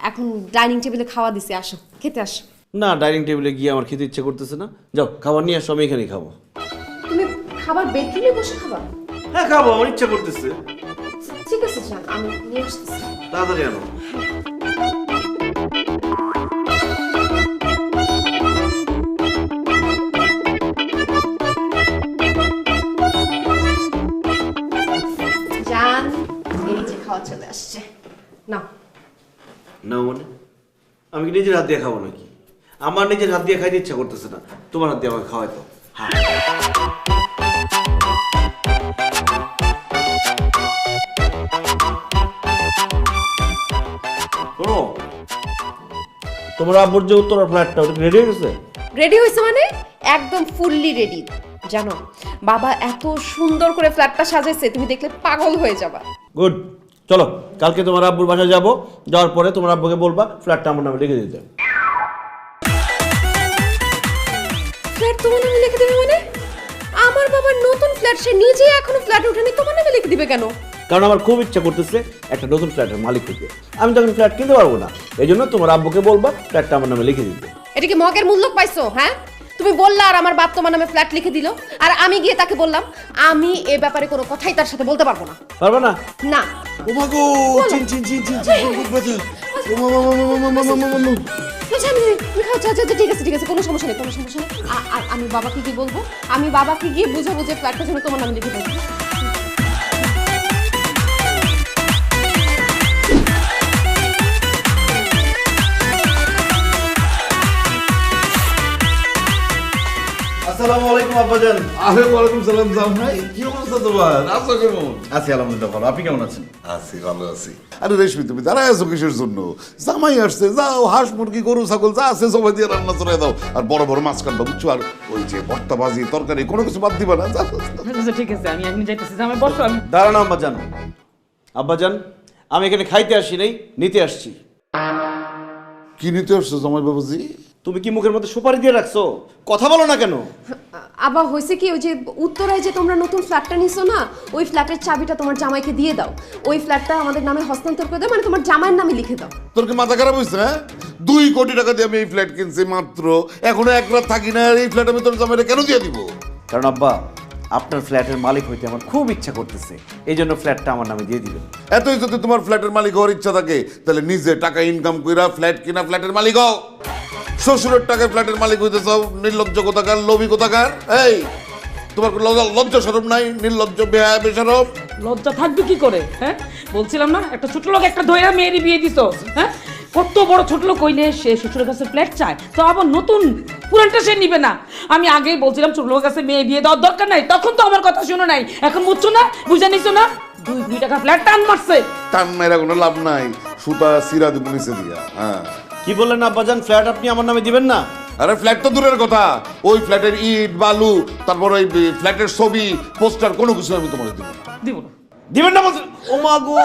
এখন ডাইনিং টেবিলে খাওয়া দিছি, আসো খেতে আসো। না, ডাইনিং টেবিলে গিয়ে আমার খেতে ইচ্ছে করতেছে না। যাও, খাবার নিয়ে আসো, আমি এখানেই খাবো। তুমি খাবার বেডরুমে বসে খাবা? হ্যাঁ খাবো, আমার ইচ্ছা করতেছে। ঠিক আছে, যান, আমি নিয়ে আসতেছি। তাড়াতাড়ি আনো। জান, এই যে খাওয়া চলে আসছে, নাও। না মানে আমি কি নিজের হাত দিয়ে খাবো নাকি? আমার নিজের হাত দিয়ে খাইতে ইচ্ছা করতেছে না, তোমার হাত দিয়ে আমাকে খাওয়াই তো। হ্যাঁ, শোনো, তোমার আব্বুর যে উত্তরার ফ্ল্যাটটা ওটা রেডি হয়ে গেছে? রেডি হয়েছে মানে একদম ফুললি রেডি। জানো, বাবা এত সুন্দর করে ফ্ল্যাটটা সাজাইছে, তুমি দেখলে পাগল হয়ে যাবা। গুড, চলো কালকে তোমার আব্বুর বাসায় যাবো, যাওয়ার পরে তোমার আব্বুকে বলবা ফ্ল্যাটটা আমার নামে লিখে দিতে। ফ্ল্যাট তোমার নামে লিখে দিবে মানে? আমার বাবার নতুন ফ্ল্যাট, সে নিজে এখনো ফ্ল্যাট ওঠেনি, তোমার নামে লিখে দিবে কেন? কারণ আমার খুব ইচ্ছা করতেছে একটা নতুন ফ্ল্যাটের মালিক হইতে। আমি তখন ফ্ল্যাট কিনতে পারবো না, এই জন্য তোমার আব্বুকে বলবা ফ্ল্যাটটা আমার নামে লিখে দিতে। এটা কি মগের মূল্য পাইছো? হ্যাঁ, তুমি বললা আর আমার বাপ তোমার নামে ফ্ল্যাট লিখে দিল, আর আমি গিয়ে তাকে বললাম আমি এ ব্যাপারে কোনো কথাই তার সাথে বলতে পারবো না। পারবা না? না। ও মা গো, চিন চিন চিন চিন চিন বহুত ব্যথা। ও মা মা মা মা মা মা মা মা। বুঝছি আমি, আচ্ছা আচ্ছা ঠিক আছে ঠিক আছে, কোনো সমস্যা নেই কোনো সমস্যা নেই। আর আমি বাবাকে কি বলবো? আমি বাবাকে গিয়ে বুঝাবো যে ফ্ল্যাটটা যেন তোমার নামে লিখে দেয়। আসসালামু আলাইকুম আব্বাজান। ওয়ালাইকুম সালাম জামাই, কি অবস্থা তোমার? আছো কেমন? আছি আলহামদুলিল্লাহ ভালো, আপনি কেমন আছেন? আছি, ভালো আছি। আরে রেশমি, তুমি দাঁড়ায় আছো কিসের জন্য? জামাই আসছে, যাও হাঁস মুরগি গরু ছাগল যা আছে সবাই দিয়ে রান্না চড়াই দাও, আর বড় বড় মাছ কাটবা বুঝছো, আর ওই যে ভর্তা ভাজি তরকারি কোনো কিছু বাদ দিবা না। যাও। ঠিক আছে, আমি এখন যাইতেছি। জামাই বসো। আমি দাঁড়ানো আব্বাজান। আব্বাজান, আমি এখানে খাইতে আসি নাই, নিতে আসছি। কি নিতে আসছো জামাই বাবুজি? তুমি কি মুখের মধ্যে সুপারি দিয়ে রাখছো? কথা বলো না কেন? আবার হয়েছে কি, ওই যে উত্তরায় যে তোমরা নতুন ফ্ল্যাটটা নিছো না, ওই ফ্ল্যাটের চাবিটা তোমার জামাইকে দিয়ে দাও। ওই ফ্ল্যাটটা আমাদের নামে হস্তান্তর করে দাও, মানে তোমার জামাইয়ের নামে লিখে দাও। তোর কি মাথা খারাপ হয়েছে? হ্যাঁ, 2 কোটি টাকা দিয়ে আমি এই ফ্ল্যাট কিনছি মাত্র, এখনো এক রাত থাকি না, আর এই ফ্ল্যাট আমি তোর জামাইরে কেন দিয়ে দিব? কারণ আব্বা, আপনার ফ্ল্যাটের মালিক হইতে আমার খুব ইচ্ছা করতেছে, এই জন্য ফ্ল্যাটটা আমার নামে দিয়ে দিবেন। এতই যদি তোমার ফ্ল্যাটের মালিক হওয়ার ইচ্ছা থাকে, তাহলে নিজে টাকা ইনকাম কইরা ফ্ল্যাট কিনা ফ্ল্যাটের মালিক হও। শ্বশুরের টাকায় ফ্ল্যাটের মালিক হইতে চাও? নির্লজ্জ কোথাকার, লোভী কোথাকার। এই, তোমার কোনো লজ্জা শরম নাই? নির্লজ্জ বেহায়া বেশরম। লজ্জা থাকবে কি করে? হ্যাঁ, বলছিলাম না একটা ছোট লোক একটা ধইরা মেয়েরই বিয়ে দিছো। হ্যাঁ, কত বড় ছোট লোক কইলে সে শ্বশুরের কাছে ফ্ল্যাট চায়, তো আবার নতুন পুরানটা সে নিবে না। আমি আগেই বলছিলাম ছোট লোকের কাছে মেয়ে বিয়ে দেওয়ার দরকার নাই, তখন তো আমার কথা শুনো নাই। এখন বুঝছো না, বুঝে নিছো না? 2 টাকা ফ্ল্যাট টান মারছে। টান মেরা কোনো লাভ নাই, সুতা সিরা দিব নিচে দিয়া। হ্যাঁ, কি বললেন আব্বাজান, ফ্ল্যাট আপনি আমার নামে দিবেন না? আরে ফ্ল্যাট তো দূরের কথা, ওই ফ্ল্যাটের ইট বালু, তারপর ওই ফ্ল্যাটের ছবি পোস্টার কোনো কিছু আমি তোমাকে দিব না। দিব না? দিবেন না বলছেন? ও মা গো,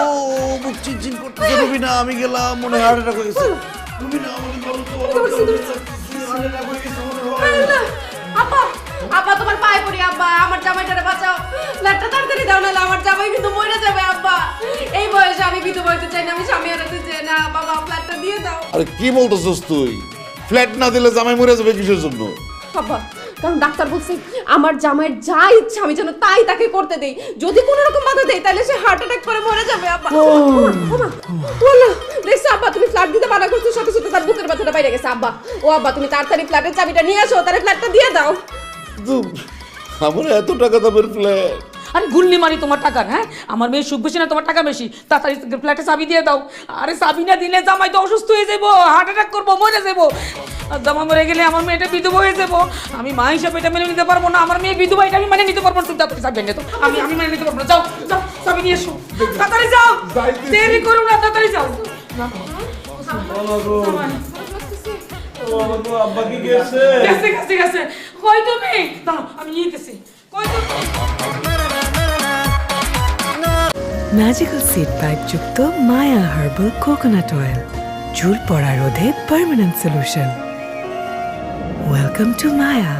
বুক চিনচিন করতেছে। রুবিনা, আমি গেলাম, মনে হয় হার্ট অ্যাটাক হয়ে গেছে। রুবিনা, আমাকে বলো তো, হার্ট অ্যাটাক হয়ে গেছে মনে হয়। আব্বা, আব্বা তোমার পায়ে পড়ি আব্বা, আমার জামাইটারে বাঁচাও, ফ্ল্যাটটা তাড়াতাড়ি দাও, নাহলে আমার জামাই কিন্তু মরে যাবে আব্বা। এই বয়সে আমি বিধবা হইতে চাই না, আমি স্বামী হারাতে চাই না, বাবা ফ্ল্যাটটা দিয়ে দাও। আরে কি বলতেছস তুই? ফ্ল্যাট না দিলে জামাই মরে যাবে কিসের জন্য? আব্বা, কারণ ডাক্তার বলছে আমার জামাইয়ের যা ইচ্ছা আমি যেন তাই তাকে করতে দেই, যদি কোনো রকম বাধা দেই তাহলে সে হার্ট অ্যাটাক করে মরে যাবে আব্বা। ওলা দেখছো আব্বা, তুমি ফ্ল্যাট দিতে বাধা করছো, সাথে সাথে তার বুকের ব্যথাটা বাইরে গেছে আব্বা। ও আব্বা, তুমি তাড়াতাড়ি ফ্ল্যাটের চাবিটা নিয়ে আসো, তার ফ্ল্যাটটা দিয়ে দাও। আমার এত টাকা দামের ফ্ল্যাট? আরে গুল্লি মারি তোমার টাকার। হ্যাঁ, আমার মেয়ে সুখ বেশি না, তোমার টাকা বেশি। তাড়াতাড়ি ফ্ল্যাটে চাবি দিয়ে দাও। আরে চাবি না দিলে জামাই তো অসুস্থ হয়ে যাবো, হার্ট অ্যাটাক করবো, মরে যাবো। আর জামা মরে গেলে আমার মেয়েটা বিধবা হয়ে যাবো। আমি মা হিসাবে এটা মেনে নিতে পারবো না, আমার মেয়ে বিধবা এটা আমি মেনে নিতে পারবো না। তুমি তাড়াতাড়ি চাবি এনে দাও, আমি মেনে নিতে পারবো না। যাও যাও, চাবি নিয়ে এসো, তাড়াতাড়ি যাও, দেরি করো না, তাড়াতাড়ি যাও। আব্বা কি গেছে? গেছে গেছে গেছে। কই তুমি? দাঁড়াও, আমি নিয়ে গেছি। কই তুমি? ম্যাজিক্যাল সিড পাইপ যুক্ত মায়া হার্বাল কোকোনাট অয়েল, চুল পড়া রোধে পার্মানেন্ট সলিউশন। ওয়েলকাম টু মায়া।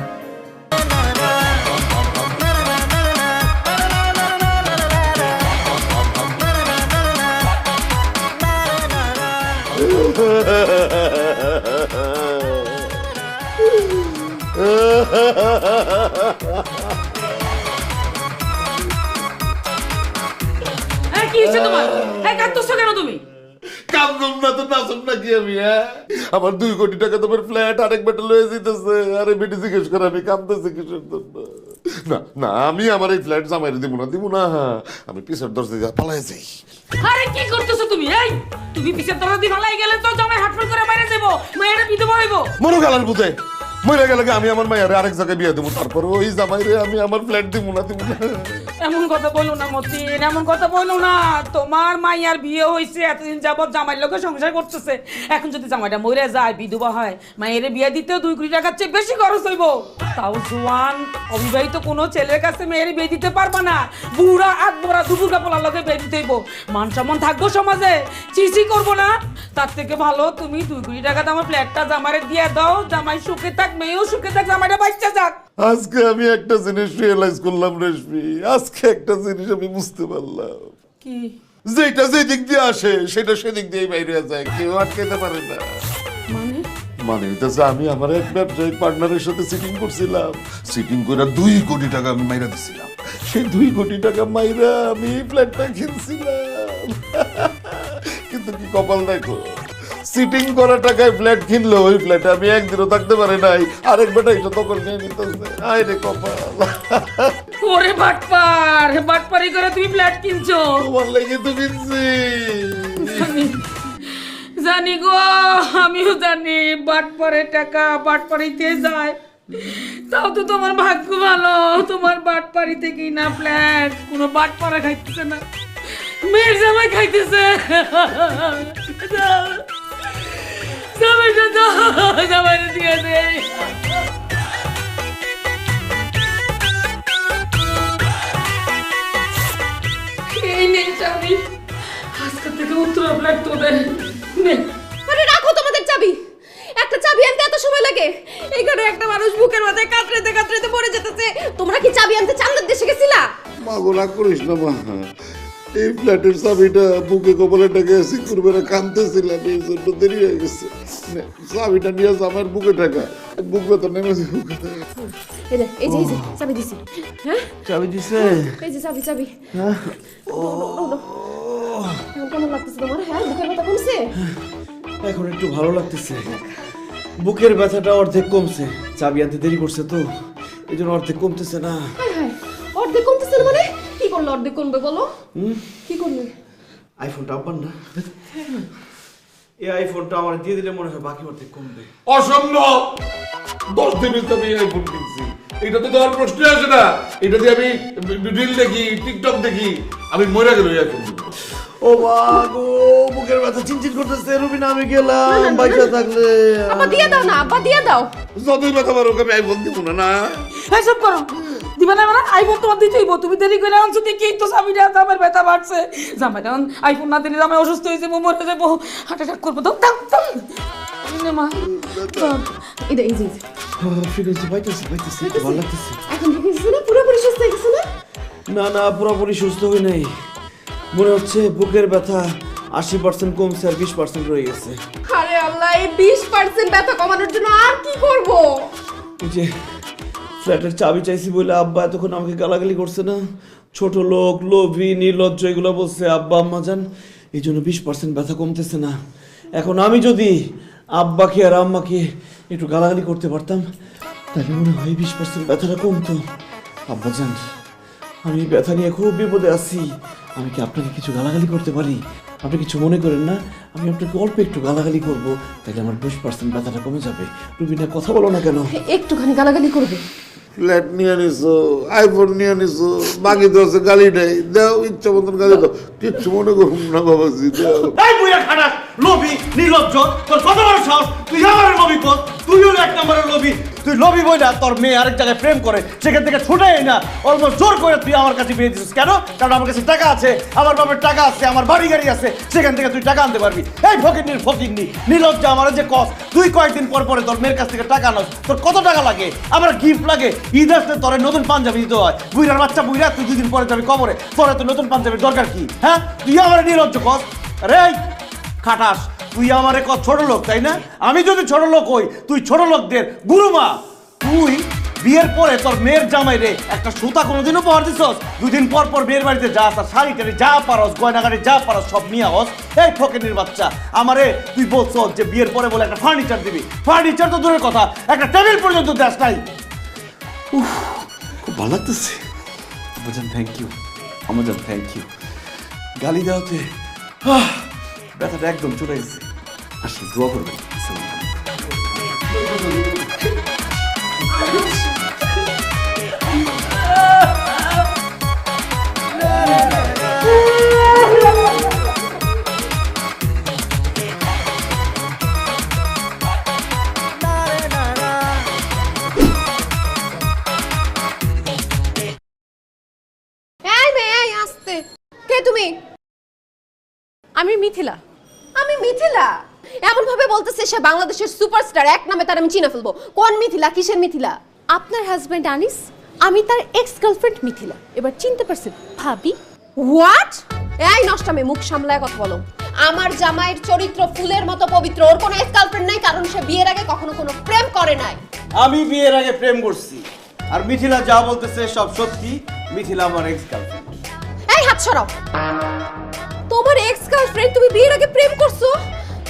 কি হয়েছে তোমার? কাঁদতেছো কেন তুমি? কান্দম না তো নাচম না কি আমি? হ্যাঁ, আমার 2 কোটি টাকা তোমার ফ্ল্যাট আরেক বেটা লয়ে যেতেছে, আরে বেটি জিজ্ঞেস করে আমি কান্দতেছি কিসের জন্য? না না, আমি আমার এই ফ্ল্যাট জামাইরে দিব না। আমি পিছের দরজা দিয়ে পালাই যাই। আরে কি করতেছো তুমি? এই, তুমি পিছের দরজা দিয়ে পালাই গেলে তো জামাই হাটফাট করে বাইরে যাবো, মেয়েটা বিধবা হইবো। মনো গালার বুঝে মরে গেলে আমি আমার মায়ের আরেক জায়গায় বিয়ে দেবো, তারপর ওই জামাইরে আমি আমার ফ্ল্যাট দিব না দিব না। এমন কথা বলো না মতিন, এমন কথা বলো না। তোমার মাইয়ার বিয়ে হয়েছে, এতদিন যাবত জামাইয়ের লোকে সংসার করতেছে। এখন যদি জামাইটা মরে যায়, বিধবা হয়, মায়ের বিয়ে দিতেও 2 কোটি টাকার চেয়ে বেশি খরচ হইব। তাও জোয়ান অবিবাহিত কোনো ছেলের কাছে মেয়ের বিয়ে দিতে পারবা না। বুড়া আধমরা দুপুরকা পোলার লোকে বিয়ে দিতে হইব। মান সম্মান থাকবো সমাজে, চিচি করবো না। তার থেকে ভালো তুমি 2 কোটি টাকা আমার ফ্ল্যাটটা জামাইরে দিয়ে দাও। জামাই সুখে থাক, মেয়েও সুখে থাক, জামাইটা বাচ্চা যাক। আজকে আমি একটা জিনিস রিয়েলাইজ করলাম রেশমি, আজকে একটা জিনিস আমি বুঝতে পারলাম। কি? যেটা যে দিক দিয়ে আসে সেটা সেদিক দিয়ে বাইরে যায়, কেউ আটকাতে পারে না। মানে হইতেছে আমি আমার এক ব্যবসায়িক পার্টনারের সাথে সিটিং করছিলাম, সিটিং করে 2 কোটি টাকা আমি মাইরা দিছিলাম। সেই 2 কোটি টাকা মাইরা আমি ফ্ল্যাটটা কিনছিলাম। কিন্তু কি কপাল দেখো, সিটিং করা টাকায় ফ্ল্যাট কিনলো, ওই ফ্ল্যাটে আমি একদিনও থাকতে পারি নাই। আরেক বেটা এসে তখন নিয়ে নিতেছে। আয় রে কপাল। ওরে বাটপার, বাটপারি করে তুমি ফ্ল্যাট কিনছো? তোমার লেগে তো কিনছি। জানি গো, আমিও জানি বাটপারের টাকা বাটপারিতে যায়। তাও তো তোমার ভাগ্য ভালো, তোমার বাটপারি থেকেই না ফ্ল্যাট। কোনো বাটপারা খাইতেছে না, মেয়ের জামাই খাইতেছে। জামাইটা দাও, জামাইটা দিয়ে দে। এই নেই চাবি, আজকে থেকে উত্তর ফ্ল্যাট তোদের। আরে রাখো তোমাদের চাবি। একটা চাবি আনতে এত সময় লাগে? এইখানে একটা মানুষ বুকের মাথায় কাতরাতে কাতরাতে মরে যেতেছে। তোমরা কি চাবি আনতে চান্দের দেশে গেছিলা? মা গোলা করিস না মা, এই ফ্ল্যাটের চাবিটা বুকে কপালে টাকা সিকিউর করে কাঁদতেছিলাম, এই জন্য দেরি হয়ে গেছে। চাবিটা নিয়ে আমার বুকে টাকা, বুক ব্যথা নেমেছে। এই যে এই যে এই যে চাবি দিছি। হ্যাঁ চাবি দিছে? এই যে চাবি চাবি। হ্যাঁ কেমন লাগতেছে তোমার? হ্যাঁ বুকের ব্যথা কমছে? এখন একটু ভালো লাগতেছে, বুকের ব্যথাটা অর্ধেক কমছে। চাবি আনতে দেরি করছে তো, এই জন্য অর্ধেক কমতেছে না। অর্ধেক কমতেছে না মানে? কি করলো অর্ধেক কমবে বলো? কি করলে? আইফোনটা আব্বার না, এই আইফোনটা আমার দিয়ে দিলে মনে হয় বাকি অর্ধেক কমবে। অসম্ভব, 10 দিনের তো আমি আইফোন কিনছি, এটা তো দেওয়ার প্রশ্ন আসে না। এটা দিয়ে আমি রিল দেখি, টিকটক দেখি, আমি মরে গেল আইফোন। ও মা গো, বুকের ব্যথা চিনচিন করতেছে। রুবিনা আমি গেলাম, বাইচা থাকলে। আব্বা দিয়ে দাও না, আব্বা দিয়ে দাও। যতই ব্যথা পারো আমি আইফোন দিব না। না এসব করো, দিবা না? মানে আইফোন তোমার দিতেই, তুমি দেরি করে আনছো দেখি তো চাবিটা জামাইয়ের ব্যথা বাড়ছে। জামাই আইফোন না দিলে জামাই অসুস্থ হয়ে যাবো, মরে যাবো, হার্ট অ্যাটাক করবো। দাও দাও দাও মা। এই যে এই যে ফিরেছি, বাইতেছি বাইতেছি, ভালো লাগতেছে। এখন ঠিক আছে না? পুরোপুরি সুস্থ হয়ে গেছে না? না না, পুরোপুরি সুস্থ হই নাই। মনে হচ্ছে বুকের ব্যথা 80% কমছে আর 20% রয়ে গেছে। আরে আল্লাহ, এই 20% ব্যথা কমানোর জন্য আর কি করব? এই যে ফ্ল্যাটের চাবি চাইছি বলে আব্বা এতক্ষণ আমাকে গালাগালি করছে না, ছোট লোক, লোভী, নির্লজ্জ এগুলো বলছে আব্বা আম্মা জান, এই জন্য 20% ব্যথা কমতেছে না। এখন আমি যদি আব্বাকে আর আম্মাকে একটু গালাগালি করতে পারতাম, তাহলে মনে হয় 20% ব্যথাটা কমতো। আব্বা জান, আমি ব্যথা নিয়ে খুব বিপদে আছি। আমি কি আপনাকে কিছু গালাগালি করতে পারি? আপনি কিছু মনে করেন না? আমি আপনাকে অল্প একটু গালাগালি করবো, তাহলে আমার 20% ব্যথাটা কমে যাবে। রুবিনা কথা বলো না কেন? একটুখানি গালাগালি করবে। ফ্ল্যাট নিয়ে নিছো, আইফোন নিয়ে নিছো, বাকি তো আছে গালি নেই, দাও ইচ্ছা মতন গালি দাও, কিচ্ছু মনে করুন না বাবাজি, দাও। এই বুইয়া খাটাস, লোভী, নির্লজ্জ, তোর কত বড় সাহস? তুই আমার লোভী কর, তুই হলো 1 নম্বরের লোভী। তুই লোভী বই না, তোর মেয়ে আরেক জায়গায় প্রেম করে, সেখান থেকে ছুটে না, অলমোস্ট জোর করে তুই আমার কাছে বিয়ে দিছিস। কেন? কারণ আমার কাছে টাকা আছে, আমার বাবার টাকা আছে, আমার বাড়ি গাড়ি আছে, সেখান থেকে তুই টাকা আনতে পারবি। এই ফকিরনি নির্লজ্জ, আমার যে কস, তুই কয়েকদিন পর পরে তোর মেয়ের কাছ থেকে টাকা আনস। তোর কত টাকা লাগে? আমার গিফট লাগে, ঈদ আসলে তোর নতুন পাঞ্জাবি দিতে হয়। বুইরার বাচ্চা বুইরা, তুই 2 দিন পরে যাবি কবরে, তোর তো নতুন পাঞ্জাবির দরকার কি? হ্যাঁ, তুই আমার নির্লজ্জ কস। আরে খাটাস, তুই আমারে কত ছোট লোক, তাই না? আমি যদি ছোট লোক হই, তুই ছোট লোকদের গুরুমা। তুই বিয়ের পরে তোর মেয়ের জামাই রে একটা সুতা কোনোদিন উপহার দিছস? 2 দিন পর পর মেয়ের বাড়িতে যা, তার শাড়িটারি যা পারস, গয়নাগাড়ি যা পারস সব নিয়ে আস। এই ফকিনির বাচ্চা, আমারে তুই বলছ যে বিয়ের পরে বলে একটা ফার্নিচার দিবি। ফার্নিচার তো দূরের কথা, একটা টেবিল পর্যন্ত দেশ নাই। খুব ভালো লাগতেছে। Amazon thank you, Amazon thank you. গালি দেওয়াতে ব্যথাটা একদম চলে গেছে। আসলে দোয়া করবেন। আমি মিথিলা। আমি মিথিলা এমন ভাবে বলতেছে সে বাংলাদেশের সুপারস্টার, এক নামে তার আমি চিনে ফেলবো। কোন মিথিলা? কিসের মিথিলা? আপনার হাজবেন্ড আনিস, আমি তার এক্স গার্লফ্রেন্ড মিথিলা। এবার চিনতে পারছেন ভাবি? হোয়াট? এই নষ্টামে মুখ সামলায় কথা বলো। আমার জামাইয়ের চরিত্র ফুলের মতো পবিত্র, ওর কোনো এক্স গার্লফ্রেন্ড নাই, কারণ সে বিয়ের আগে কখনো কোনো প্রেম করে নাই। আমি বিয়ের আগে প্রেম করছি, আর মিথিলা যা বলতেছে সব সত্যি। মিথিলা আমার এক্স গার্লফ্রেন্ড। এই হাত সরাও। তোমার এক্স গার্লফ্রেন্ড, তুমি বিয়ের আগে প্রেম করছো?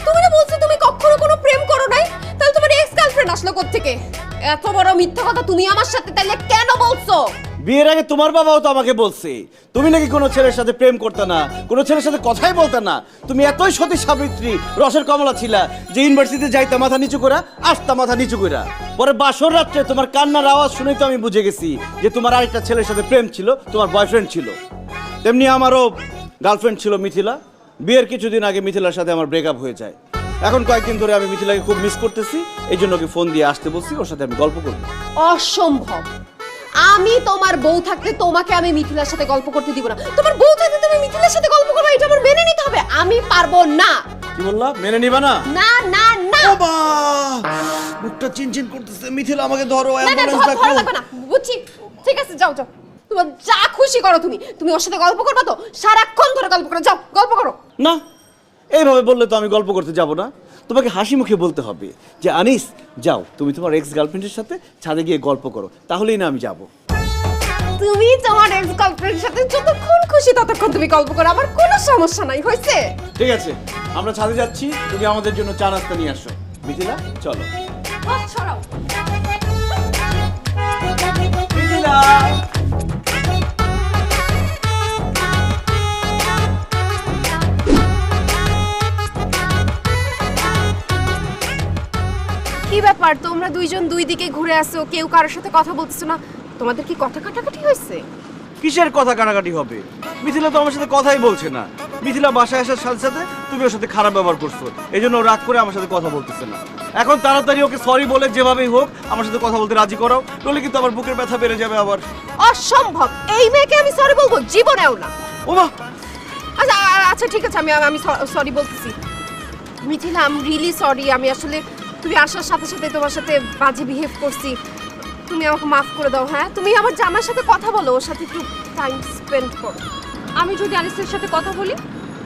তুমি না বলছো তুমি কখনো কোনো প্রেম করো নাই, তাহলে তোমার এক্স গার্লফ্রেন্ড আসলো কোত্থেকে? এত বড় মিথ্যা কথা তুমি আমার সাথে তাইলে কেন বলছো? বিয়ের আগে তোমার বাবাও তো আমাকে বলছে তুমি নাকি কোনো ছেলের সাথে প্রেম করতে না, কোনো ছেলের সাথে কথাই বলতে না। তুমি এতই সতী সাবিত্রী, রসের কমলা ছিলা যে ইউনিভার্সিটিতে যাইতা মাথা নিচু করা, আসতা মাথা নিচু করা। পরে বাসর রাত্রে তোমার কান্নার আওয়াজ শুনেই তো আমি বুঝে গেছি যে তোমার আরেকটা ছেলের সাথে প্রেম ছিল, তোমার বয়ফ্রেন্ড ছিল। তেমনি আমারও গার্লফ্রেন্ড ছিল মিথিলা। বিয়ের কিছুদিন আগে মিথিলার সাথে আমার ব্রেকআপ হয়ে যায়। এখন কয়েকদিন ধরে আমি মিথিলাকে খুব মিস করতেছি, এই জন্য ওকে ফোন দিয়ে আসতে বলছি, ওর সাথে আমি গল্প করব। অসম্ভব। আমি তোমার বউ থাকতে তোমাকে আমি মিথিলার সাথে গল্প করতে দিব না। তোমার বউ থাকতে তুমি মিথিলার সাথে গল্প করবে, এটা আমার মেনে নিতে হবে। আমি পারবো না। কি বললা? মেনে নিবা না? না না না। বাবা মুখটা চিনচিন করতেছে। মিথিলা আমাকে ধরো, না না, অ্যাম্বুলেন্স ডাকো। ধরা লাগবে না, বুঝছি। ঠিক আছে, যাও যাও, তোমার যা খুশি করো। তুমি ওর সাথে গল্প করবা তো? সারাক্ষণ ধরে গল্প করো, যাও গল্প করো। না, এইভাবে বললে তো আমি গল্প করতে যাব না। তোমাকে হাসি মুখে বলতে হবে যে আনিস যাও, তুমি তোমার এক্স গার্লফ্রেন্ডের সাথে ছাদে গিয়ে গল্প করো, তাহলেই না আমি যাব। তুমি তোমার এক্স গার্লফ্রেন্ডের সাথে যতক্ষণ খুশি ততক্ষণ তুমি গল্প করো, আমার কোনো সমস্যা নাই। হয়েছে? ঠিক আছে, আমরা ছাদে যাচ্ছি, তুমি আমাদের জন্য চা নাস্তা নিয়ে আসো। মিথিলা চলো। হাত ছড়াও। মিথিলা কি ব্যাপার, তোমরা দুইজন দুই দিকে ঘুরে আসো, কেউ কারোর সাথে কথা বলতেছো না? তোমাদের কি কথা কাটাকাটি হয়েছে? কিসের কথা কাটাকাটি হবে? মিথিলা তো আমার সাথে কথাই বলছে না। মিথিলা বাসায় আসার সাথে সাথে তুমি ওর সাথে খারাপ ব্যবহার করছো, এই জন্য ও রাগ করে আমার সাথে কথা বলতেছে না। এখন তাড়াতাড়ি ওকে সরি বলে যেভাবেই হোক আমার সাথে কথা বলতে রাজি করাও, নইলে কিন্তু আমার বুকের ব্যথা বেড়ে যাবে আবার। অসম্ভব। এই মেয়েকে আমি সরি বলবো? জীবনেও না। ওমা আচ্ছা আচ্ছা ঠিক আছে, আমি সরি বলতেছি। Mithila, I am really sorry. আমি আসলে তুমি আসার সাথে সাথে তোমার সাথে বাজে বিহেভ করছি। তুমি আমাকে মাফ করে দাও। হ্যাঁ, তুমি আমার জামার সাথে কথা বলো, ওর সাথে একটু টাইম স্পেন্ড করো। আমি যদি আনিসের সাথে কথা বলি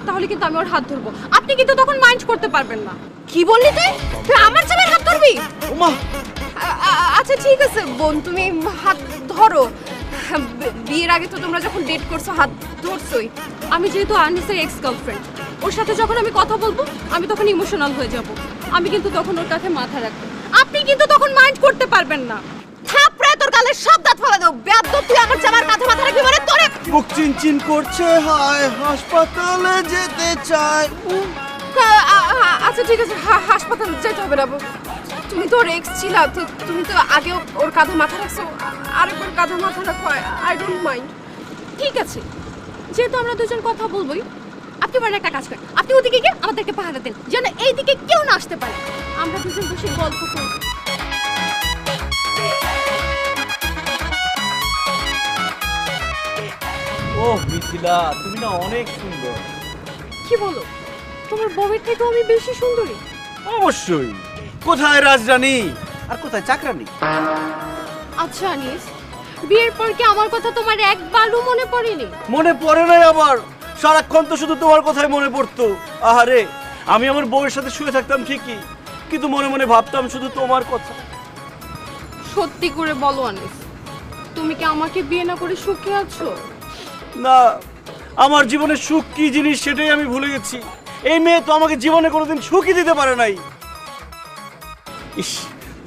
তাহলে কিন্তু আমি ওর হাত ধরবো, আপনি কিন্তু তখন মাইন্ড করতে পারবেন না। কি বললি তুই? তুই আমার জামার হাত ধরবি? ওমা আচ্ছা ঠিক আছে বোন, তুমি হাত ধরো। বিয়ের আগে তো তোমরা যখন ডেট করছো হাত ধরছোই। আমি যেহেতু আনিসের এক্স গার্লফ্রেন্ড, ওর সাথে যখন আমি কথা বলবো আমি তখন ইমোশনাল হয়ে যাব। আমি কিন্তু তখন ওর কাছে মাথা রাখবো, আপনি কিন্তু তখন মাইন্ড করতে পারবেন না। থাপড়ে তোর গালে সব দাঁত ফেলে দাও। বেয়াদব, তুই আমার জামার কাঁধে মাথা রাখবি মানে তোরে। বুক চিনচিন করছে, হায় হাসপাতালে যেতে চাই। আচ্ছা ঠিক আছে, হাসপাতালে যেতে হবে না। তুমি তো ওর এক্স ছিলা, তো তুমি তো আগে ওর কাঁধে মাথা রাখছো, আরেকবার কাঁধে মাথা রাখো। I don't mind. ঠিক আছে, যেহেতু আমরা দুজন কথা বলবোই, আপনি বলেন একটা কাজ করেন, আপনি ওদিকে গিয়ে আমাদেরকে পাহারা দেন, যেন এই দিকে কেউ না আসতে পারে। আমরা দুজন বসে গল্প করব। ও মিথিলা, তুমি না অনেক সুন্দর। কি বলো? তোমার বউয়ের থেকে আমি বেশি সুন্দরী? অবশ্যই। কোথায় রাজরানী আর কোথায় চাকরানী? আচ্ছা আনিস, বিয়ের পর কি আমার কথা তোমার একবারও মনে পড়েনি? মনে পড়ে নাই আবার? সারাক্ষণ তো শুধু তোমার কথাই মনে পড়তো। আহারে, আমি আমার বউয়ের সাথে শুয়ে থাকতাম ঠিকই, কিন্তু মনে মনে ভাবতাম শুধু তোমার কথা। সত্যি করে বলো আনিস, তুমি কি আমাকে বিয়ে না করে সুখে আছো? না, আমার জীবনে সুখ কি জিনিস সেটাই আমি ভুলে গেছি। এই মেয়ে তো আমাকে জীবনে কোনোদিন সুখই দিতে পারে নাই। ইস,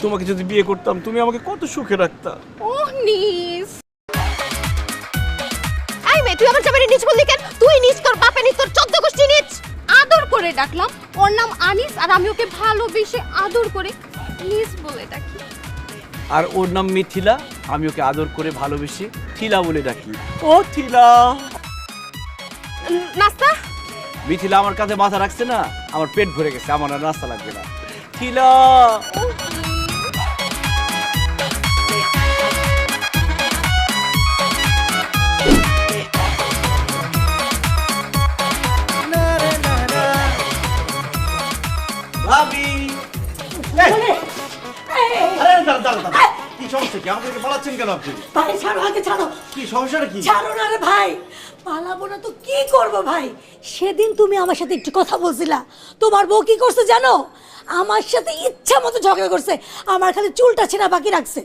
তোমাকে যদি বিয়ে করতাম তুমি আমাকে কত সুখে রাখতা। ওহ নিস, এই মেয়ে, তুই আমার জামাইরে নিচ বললি কেন? তুই নিচ, তোর বাপে নিচ, তোর 14 গোষ্ঠী নিচ। আদর করে ডাকলাম, ওর নাম আনিস আর আমি ওকে ভালোবেসে আদর করে নিস বলে ডাকি। আর ওর নাম মিথিলা, আমি ওকে আদর করে ভালোবেসে থিলা বলে ডাকি। ও থিলা। নাস্তা? মিথিলা আমার কাছে মাথা রাখছে না, আমার পেট ভরে গেছে, আমার আর নাস্তা লাগবে না। থিলা। na na na আরে দাঁড়া দাঁড়া দাঁড়া। কি সমস্যা কি? আমাকে পালাচ্ছেন কেন আপনি? ভাই ছাড়ো, আগে ছাড়ো। কি সমস্যাটা কি? ছাড়ো না রে ভাই। পালাবো না তো কি করব ভাই? সেদিন তুমি আমার সাথে একটু কথা বলছিলা, তোমার বউ কি করছে জানো? আমার সাথে ইচ্ছা মতো ঝগড়া করছে, আমার খালি চুলটা ছেঁড়া বাকি রাখছে।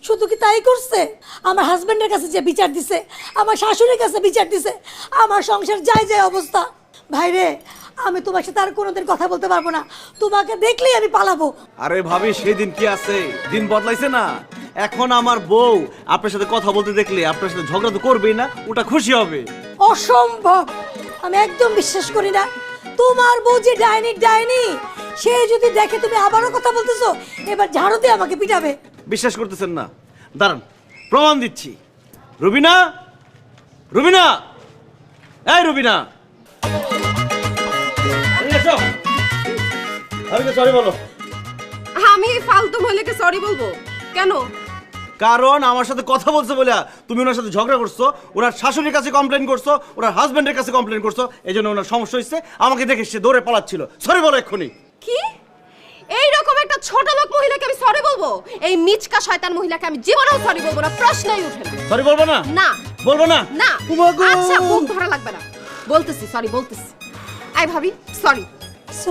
শুধু কি তাই করছে, আমার হাজবেন্ডের কাছে যে বিচার দিছে, আমার শাশুড়ির কাছে বিচার দিছে, আমার সংসার যায় যায় অবস্থা। ভাই রে, আমি তোমার সাথে আর কোনোদিন কথা বলতে পারবো না, তোমাকে দেখলেই আমি পালাবো। আরে ভাবি, সেদিন কি আছে, দিন বদলাইছে না। এখন আমার বউ আপনার সাথে কথা বলতে দেখলে আপনার সাথে ঝগড়া তো করবেই না, ওটা খুশি হবে। অসম্ভব, আমি একদম বিশ্বাস করি না। তোমার বউ যে ডাইনি, সে যদি দেখে তুমি আবারও কথা বলতেছো, এবার ঝাড়ু দিয়ে আমাকে পিটাবে। বিশ্বাস করতেছেন না? দাঁড়ান, প্রমাণ দিচ্ছি। রুবিনা, রুবিনা, এই রুবিনা, সরি বলো। আমি ফালতু মহিলাকে সরি বলবো কেন? কারণ আমার সাথে কথা বলছে বলে তুমি ওনার সাথে ঝগড়া করছো, ওনার শাশুড়ির কাছে কমপ্লেন করছো, ওনার হাজবেন্ডের কাছে কমপ্লেন করছো, এই জন্য ওনার সমস্যা হচ্ছে। আমাকে দেখে সে দৌড়ে পালাচ্ছিল। সরি বলো এক্ষুনি। কি এইরকম একটা ছোট লোক মহিলাকে আমি সরি বলবো? এই মিচকা শয়তান মহিলাকে আমি জীবনেও সরি বলবো না, প্রশ্নই ওঠে না। সরি বলবো না? না বলবো না। না। আচ্ছা, মুখ ধরা লাগবে না, বলতেছি সরি বলতেছি। আই ভাবি সরি।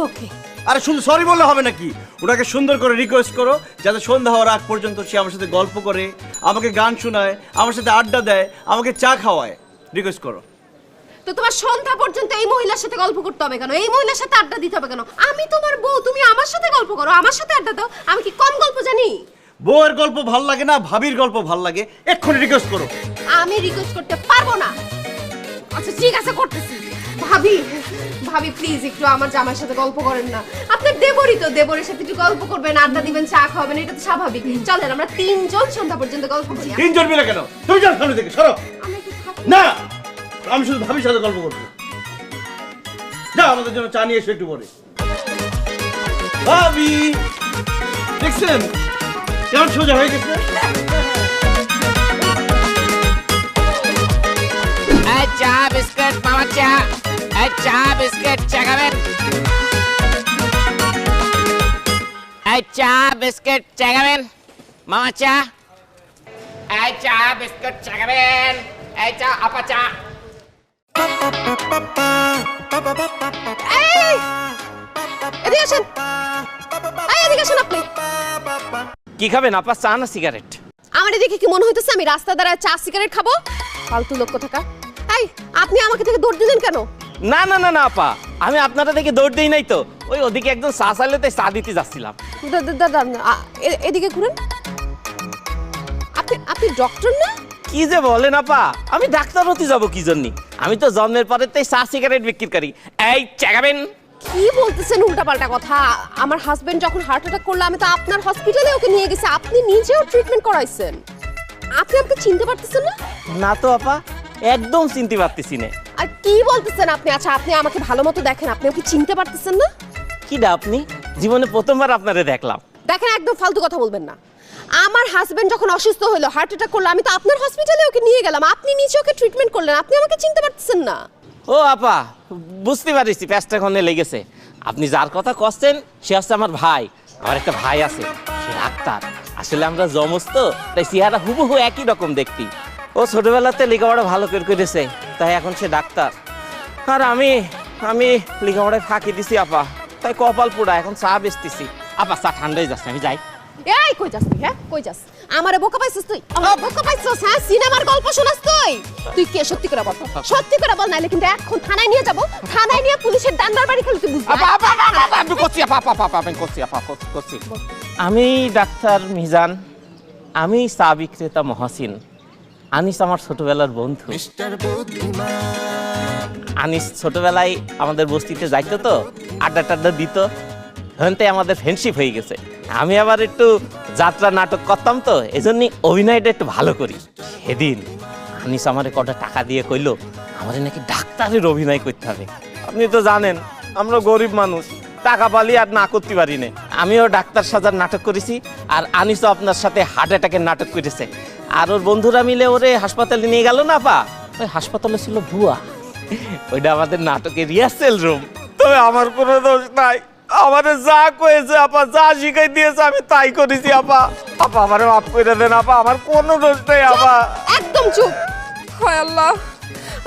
ওকে। আরে শুধু সরি বললে হবে নাকি? ওনাকে সুন্দর করে রিকোয়েস্ট করো যাতে সন্ধ্যা হওয়ার আগ পর্যন্ত সে আমার সাথে গল্প করে, আমাকে গান শোনায়, আমার সাথে আড্ডা দেয়, আমাকে চা খাওয়ায়। রিকোয়েস্ট করো। তো তোমার সন্ধ্যা পর্যন্ত এই মহিলার সাথে গল্প করতে হবে কেন? এই মহিলার সাথে আড্ডা দিতে হবে কেন? আমি তোমার বউ, তুমি আমার সাথে গল্প করো, আমার সাথে আড্ডা দাও। আমি কি কম গল্প জানি? বউয়ের গল্প ভাল লাগে না, ভাবির গল্প ভাল লাগে। এক্ষুনি রিকোয়েস্ট করো। আমি রিকোয়েস্ট করতে পারবো না। আচ্ছা ঠিক আছে, করতেছি। ভাবি, ভাবি প্লিজ একটু আমার জামাইয়ের সাথে গল্প করেন না। আপনার দেবরই তো, দেবরের সাথে একটু গল্প করবেন, আড্ডা দিবেন, চা খাওয়াবেন, এটা তো স্বাভাবিক। চলেন আমরা তিনজন সন্ধ্যা পর্যন্ত গল্প করি। তিনজন মিলে কেন? তুমি যাও সামনে থেকে, সরো। না, আমি শুধু ভাবির সাথে গল্প করবো। যাও আমাদের জন্য চা নিয়ে এসো একটু পরে। ভাবি, দেখছেন কেমন সোজা হয়ে গেছে? চা বিস্কুট মামা, চা চা বিস্কুট চা খাবেন? চা বিস্কুট চা খাবেন মামা? চা চা বিস্কুট চা খাবেন? চা আপা চা। এদিকে আসেন, এদিকে আসেন আপনি। কি খাবেন আপা, চা না সিগারেট? আমার দেখে কি মনে হইতেছে আমি রাস্তা দ্বারা চা সিগারেট খাবো? ফালতু লোক কোথাকার। এই আপনি আমাকে থেকে দৌড় দিলেন কেন? না না না না আপা, আমি আপনারা দেখে দৌড় দেই নাই তো, ওই ওদিকে একজন চা চাইলে তাই চা দিতে যাচ্ছিলাম। এদিকে ঘুরেন। আপনি ডক্টর না? কি যে বলেন আপা, আমি ডাক্তার হতে যাবো কি জন্য? আমি তো জন্মের পরে তাই চা সিগারেট বিক্রি করি। এই চা খাবেন? কি বলতেছেন উল্টাপাল্টা কথা? আমার হাজবেন্ড যখন হার্ট অ্যাটাক করলো আমি তো আপনার হসপিটালে ওকে নিয়ে গেছি, আপনি নিজেও ট্রিটমেন্ট করাইছেন। আপনি আমাকে চিনতে পারতেছেন না? না তো আপা, একদম চিনতে পারতেছি না। আর কি বলতেছেন আপনি? আচ্ছা আপনি আমাকে ভালো মতো দেখেন, আপনি ওকে চিনতে পারতেছেন না? কিডা আপনি? জীবনে প্রথমবার আপনারে দেখলাম। দেখেন একদম ফালতু কথা বলবেন না। আমার হাজবেন্ড যখন অসুস্থ হলো, হার্ট অ্যাটাক করলো, আমি তো আপনার হসপিটালে ওকে নিয়ে গেলাম, আপনি নিজে ওকে ট্রিটমেন্ট করলেন, আপনি আমাকে চিনতে পারতেছেন না? ও আপা, বুঝতে পারছি, প্যাচটা ক্ষণে লেগেছে। আপনি যার কথা কচ্ছেন সে হচ্ছে আমার ভাই। আমার একটা ভাই আছে, সে ডাক্তার। আসলে আমরা জমজ তো, তাই চেহারা হুবহু একই রকম দেখতি। ও ছোটবেলাতে লেখাপড়া ভালো করে করেছে, তাই এখন সে ডাক্তার। আর আমি লেখাপড়ায় ফাঁকি দিছি আপা, তাই কপাল পোড়া, এখন চা বেচতেছি। আপা চা ঠান্ডাই যাচ্ছে, আমি যাই। এই কই যাস তুই? হ্যাঁ কই যাস? আমারে বোকা পাইছিস তুই? আমার বোকা পাইছিস? হ্যাঁ সিনেমার গল্প শোনাস তুই? তুই কে? সত্যি করে বল, সত্যি করে বল, নাইলে কিন্তু এখন থানায় নিয়ে যাব। থানায় নিয়ে পুলিশের ডান্ডার বাড়ি খেলে তুই বুঝবি। আমি করছি আপা, আমি করছি আপা, করছি। আমি ডাক্তার মিজান, আমি চা বিক্রেতা মহাসিন। আনিস আমার ছোটবেলার বন্ধু। আনিস ছোটবেলায় আমাদের বস্তিতে যাইতো তো, আড্ডা টাড্ডা দিত, হতে আমাদের ফ্রেন্ডশিপ হয়ে গেছে। আমি আবার একটু যাত্রা নাটক করতাম তো, এই জন্য অভিনয়টা একটু ভালো করি। সেদিন আনিস আমারে কটা টাকা দিয়ে কইলো আমারে নাকি ডাক্তারের অভিনয় করতে হবে। আপনি তো জানেন আমরা গরিব মানুষ, টাকা পালি আর না করতে পারি না। আমিও ডাক্তার সাজার নাটক করেছি, আর আনিসও আপনার সাথে হার্ট অ্যাটাকের নাটক করেছে। আর ওর বন্ধুরা মিলে ওরে হাসপাতালে নিয়ে গেল না পা, ওই হাসপাতালে ছিল ভুয়া। ওইটা আমাদের নাটকের রিহার্সেল রুম। তবে আমার কোনো দোষ নাই, আমারে যা কয়েছে আপা, যা শিখাই দিয়েছে আমি তাই করেছি আপা। আপা আমারে মাফ করে দেন আপা, আমার কোনো দোষ নেই আপা। একদম চুপ। হায় আল্লাহ,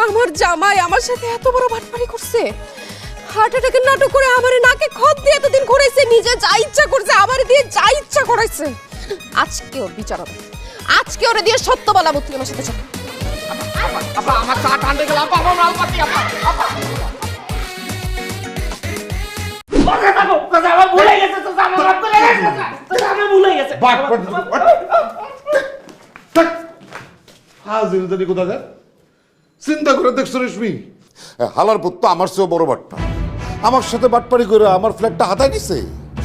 আমার জামাই আমার সাথে এত বড় বাটপারি করছে। হার্ট অ্যাটাকের নাটক করে আমারে নাকে খত দিয়ে এতদিন ঘুরাইছে, নিজে যা ইচ্ছা করছে আমারে দিয়ে যা ইচ্ছা করাইছে। আজকে ওর বিচার হবে, আজকে ওরে দিয়ে সত্য বলা বুদ্ধি আমার সাথে চল। আপা আমার চা ঠান্ডা গেল আপা, আমার মাল পাতি আপা। আপা বসে থাকো, কথা আমার ভুলে গেছে তো, আমার মাফ করে গেছে তো, আমার ভুলে গেছে। হাজির জানি কোথাকার চিন্তা করে দেখছো রেশমি, হালার পুত তো আমার চেয়েও বড় বাটপা, আমার সাথে বাটপারি করে আমার ফ্ল্যাটটা হাতায় নিছে।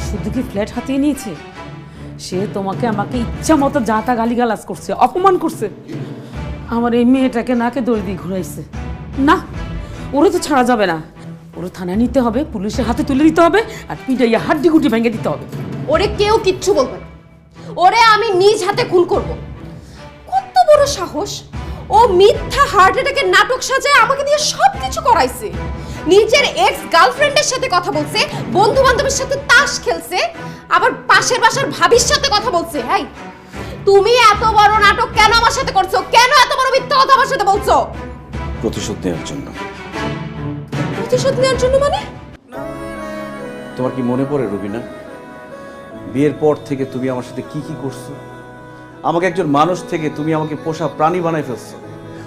শুধু কি ফ্ল্যাট হাতিয়ে নিয়েছে, সে তোমাকে আমাকে ইচ্ছা মতো যা তা গালিগালাজ করছে, অপমান করছে। আমার এই মেয়েটাকে নাকে দড়ি দিয়ে ঘুরাইছে। না, ওরে তো ছাড়া যাবে না, ওরে থানায় নিতে হবে, পুলিশের হাতে তুলে দিতে হবে, আর পিটাইয়া হাড্ডি গুটি ভেঙে দিতে হবে। ওরে কেউ কিচ্ছু বলবে না, ওরে আমি নিজ হাতে খুন করব। কত বড় সাহস! ও মিথ্যা হার্ট অ্যাটাকের নাটক সাজায় আমাকে দিয়ে সবকিছু করাইছে। নিজের এক্স গার্লফ্রেন্ডের সাথে কথা বলছে, বন্ধু বান্ধবের সাথে তাস খেলছে, আবার পাশের বাসার ভাবির সাথে কথা বলছে। হাই, তুমি এত বড় নাটক কেন আমার সাথে করছো? কেন এত বড় মিথ্যা কথা আমার সাথে বলছো? প্রতিশোধ নেওয়ার জন্য। প্রতিশোধ নেওয়ার জন্য মানে? তোমার কি মনে পড়ে রবিনা, বিয়ের পর থেকে তুমি আমার সাথে কি কি করছো? আমাকে একজন মানুষ থেকে তুমি আমাকে পোষা প্রাণী বানাই ফেলছো।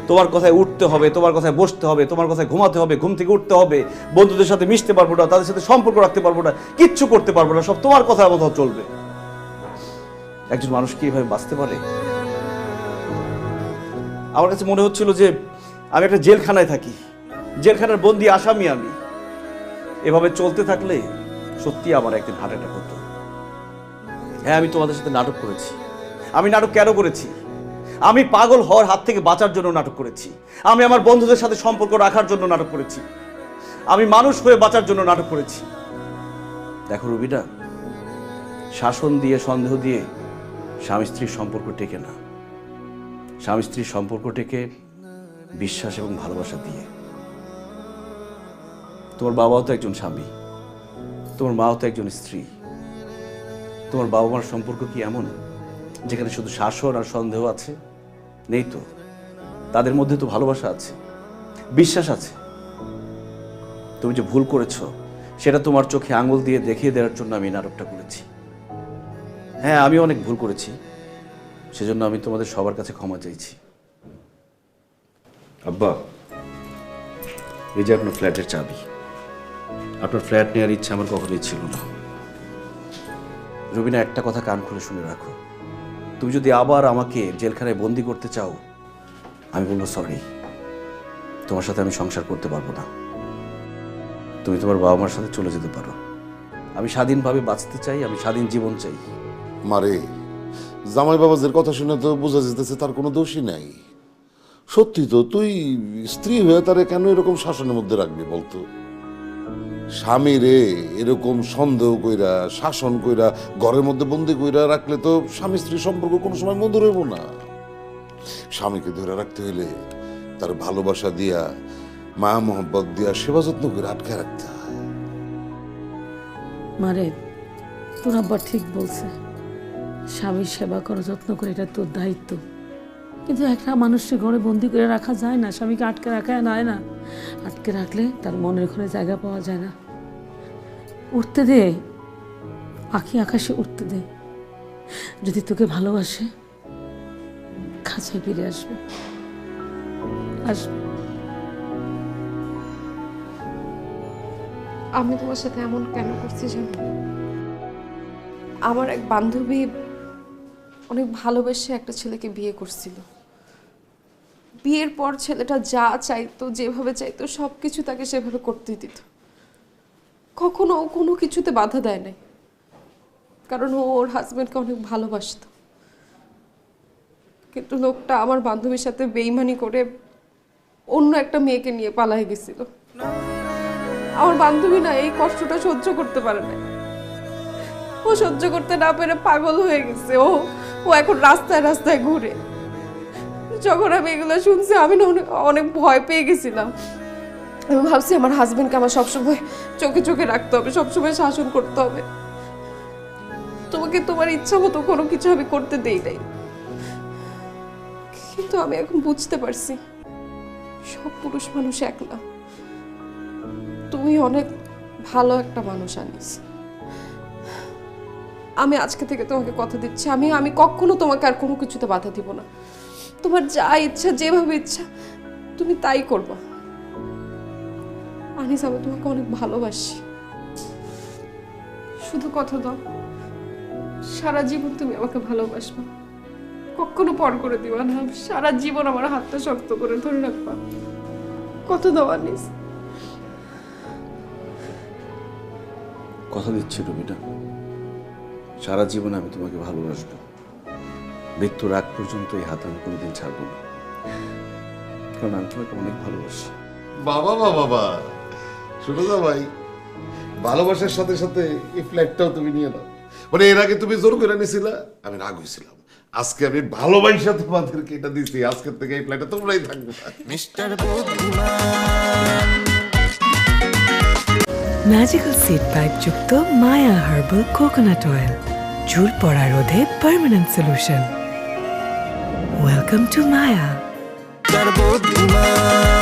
তোমার কথায় উঠতে হবে, তোমার কথায় বসতে হবে, তোমার কথায় ঘুমাতে হবে, ঘুম থেকে উঠতে হবে, বন্ধুদের সাথে মিশতে পারবো না, তাদের সাথে সম্পর্ক রাখতে পারবো না, কিচ্ছু করতে পারবো না, সব তোমার কথার মতো চলবে। একজন মানুষ কি এভাবে বাঁচতে পারে? আমার কাছে মনে হচ্ছিল যে আমি একটা জেলখানায় থাকি, জেলখানার বন্দি আসামি আমি। এভাবে চলতে থাকলে সত্যি আমার একদিন হার্ট অ্যাটাক হতো। হ্যাঁ, আমি তোমাদের সাথে নাটক করেছি। আমি নাটক কেন করেছি? আমি পাগল হওয়ার হাত থেকে বাঁচার জন্য নাটক করেছি। আমি আমার বন্ধুদের সাথে সম্পর্ক রাখার জন্য নাটক করেছি। আমি মানুষ হয়ে বাঁচার জন্য নাটক করেছি। দেখো রুবিটা, শাসন দিয়ে, সন্দেহ দিয়ে স্বামী স্ত্রীর সম্পর্ক টেকে না। স্বামী স্ত্রীর সম্পর্ক টেকে বিশ্বাস এবং ভালোবাসা দিয়ে। তোমার বাবাও তো একজন স্বামী, তোমার মাও তো একজন স্ত্রী। তোমার বাবা মার সম্পর্ক কি এমন যেখানে শুধু শাসন আর সন্দেহ আছে? নেই তো, তাদের মধ্যে তো ভালোবাসা আছে, বিশ্বাস আছে। তুমি যে ভুল করেছো সেটা তোমার চোখে আঙুল দিয়ে দেখিয়ে দেওয়ার জন্য আমি নাটকটা করেছি। হ্যাঁ, আমি অনেক ভুল করেছি, সেজন্য আমি তোমাদের সবার কাছে ক্ষমা চাইছি। আব্বা, এই যে আপনার ফ্ল্যাটের চাবি। আপনার ফ্ল্যাট নেওয়ার ইচ্ছা আমার কখনোই ছিল না। রবিনা, একটা কথা কান খুলে শুনে রাখো, তুমি যদি আবার আমাকে জেলখানায় বন্দি করতে চাও, আমি বলবো সরি, তোমার সাথে আমি সংসার করতে পারবো না। তুমি তোমার বাবা মার সাথে চলে যেতে পারো। আমি স্বাধীনভাবে বাঁচতে চাই, আমি স্বাধীন জীবন চাই। মারে, জামাই বাবাজের কথা শুনে তো বোঝা যেতেছে তার কোনো দোষই নাই। সত্যি তো, তুই স্ত্রী হয়ে তারে কেন এরকম শাসনের মধ্যে রাখবি বলতো? স্বামী রে এরকম সন্দেহ কইরা, শাসন কইরা, ঘরের মধ্যে বন্দি কইরা রাখলে তো স্বামী স্ত্রীর সম্পর্ক কোনো সময় মধুর হইব না। স্বামীকে ধরে রাখতে হইলে তার ভালোবাসা দিয়া, মায়া মোহব্বত দিয়া, সেবা যত্ন করে আটকায় রাখতে হয়। মারে, তোর আব্বা ঠিক বলছে, স্বামীর সেবা করা, যত্ন করে, এটা তোর দায়িত্ব। কিন্তু একটা মানুষকে ঘরে বন্দি করে রাখা যায় না, স্বামীকে আটকে রাখা যায় না। আটকে রাখলে তার মনের ঘরে জায়গা পাওয়া যায় না। উঠতে দে, পাখি আকাশে উঠতে দে। যদি তোকে ভালোবাসে, খাঁচায় ফিরে আসবে, আসবে। আমি তোমার সাথে এমন কেন করছি জানো? আমার এক বান্ধবী অনেক ভালোবেসে একটা ছেলেকে বিয়ে করছিল। বিয়ের পর ছেলেটা যা চাইতো, যেভাবে চাইতো, সবকিছু তাকে সেভাবে করতে দিত। কখনো কোনো কিছুতে বাধা দেয় নাই, কারণ ও ওর হাজবেন্ডকে অনেক ভালোবাসত। কিন্তু লোকটা আমার বান্ধবীর সাথে বেইমানি করে অন্য একটা মেয়েকে নিয়ে পালায় গেছিল। আমার বান্ধবী না এই কষ্টটা সহ্য করতে পারে না। ও সহ্য করতে না পেরে পাগল হয়ে গেছে। ও এখন রাস্তায় রাস্তায় ঘুরে। যখন আমি এগুলো শুনছি, আমি না অনেক ভয় পেয়ে গেছিলাম। আমি ভাবছি আমার হাজবেন্ডকে আমার সবসময় চোখে চোখে রাখতে হবে, সবসময় শাসন করতে হবে। তোমাকে তোমার ইচ্ছা মতো কোনো কিছু আমি করতে দেই নাই, কিন্তু আমি এখন বুঝতে পারছি সব পুরুষ মানুষ এক না। তুমি অনেক ভালো একটা মানুষ আনিস। আমি আজকে থেকে তোমাকে কথা দিচ্ছি, আমি কখনো তোমাকে আর কোনো কিছুতে বাধা দিব না। তোমার যা ইচ্ছা, যেভাবে ইচ্ছা তুমি তাই করবা। আনিস, আমি তোমাকে অনেক ভালোবাসি। শুধু কথা দাও, সারা জীবন তুমি আমাকে ভালোবাসবা, কখনো পর করে দিবা না। সারা জীবন আমার হাতটা শক্ত করে ধরে রাখবা। কথা দাও আনিস। কথা দিচ্ছি রুমিটা, সারা জীবন আমি তোমাকে ভালোবাসবো। মৃত্যুর আগ পর্যন্ত এই হাত আমি কোনোদিন ছাড়বো না, কারণ আমি তোমাকে অনেক ভালোবাসি। বাবা বাবা বাবা, শুনো না ভাই, ভালোবাসার সাথে সাথে এই ফ্ল্যাটটাও তুমি নিয়ে নাও। মানে এর আগে তুমি জোর করে নিয়েছিলা, আমি রাগ হয়েছিলাম। আজকে আমি ভালোবাসা তোমাদেরকে এটা দিচ্ছি, আজকের থেকে এই ফ্ল্যাটে তোমরাই থাকবে। মিস্টার বুদ্ধিমান ম্যাজিক্যাল সিড পাইপ যুক্ত মায়া হার্বাল কোকোনাট অয়েল, চুল পড়া রোধে permanent solution. Welcome to Maya. Mister বুদ্ধিমান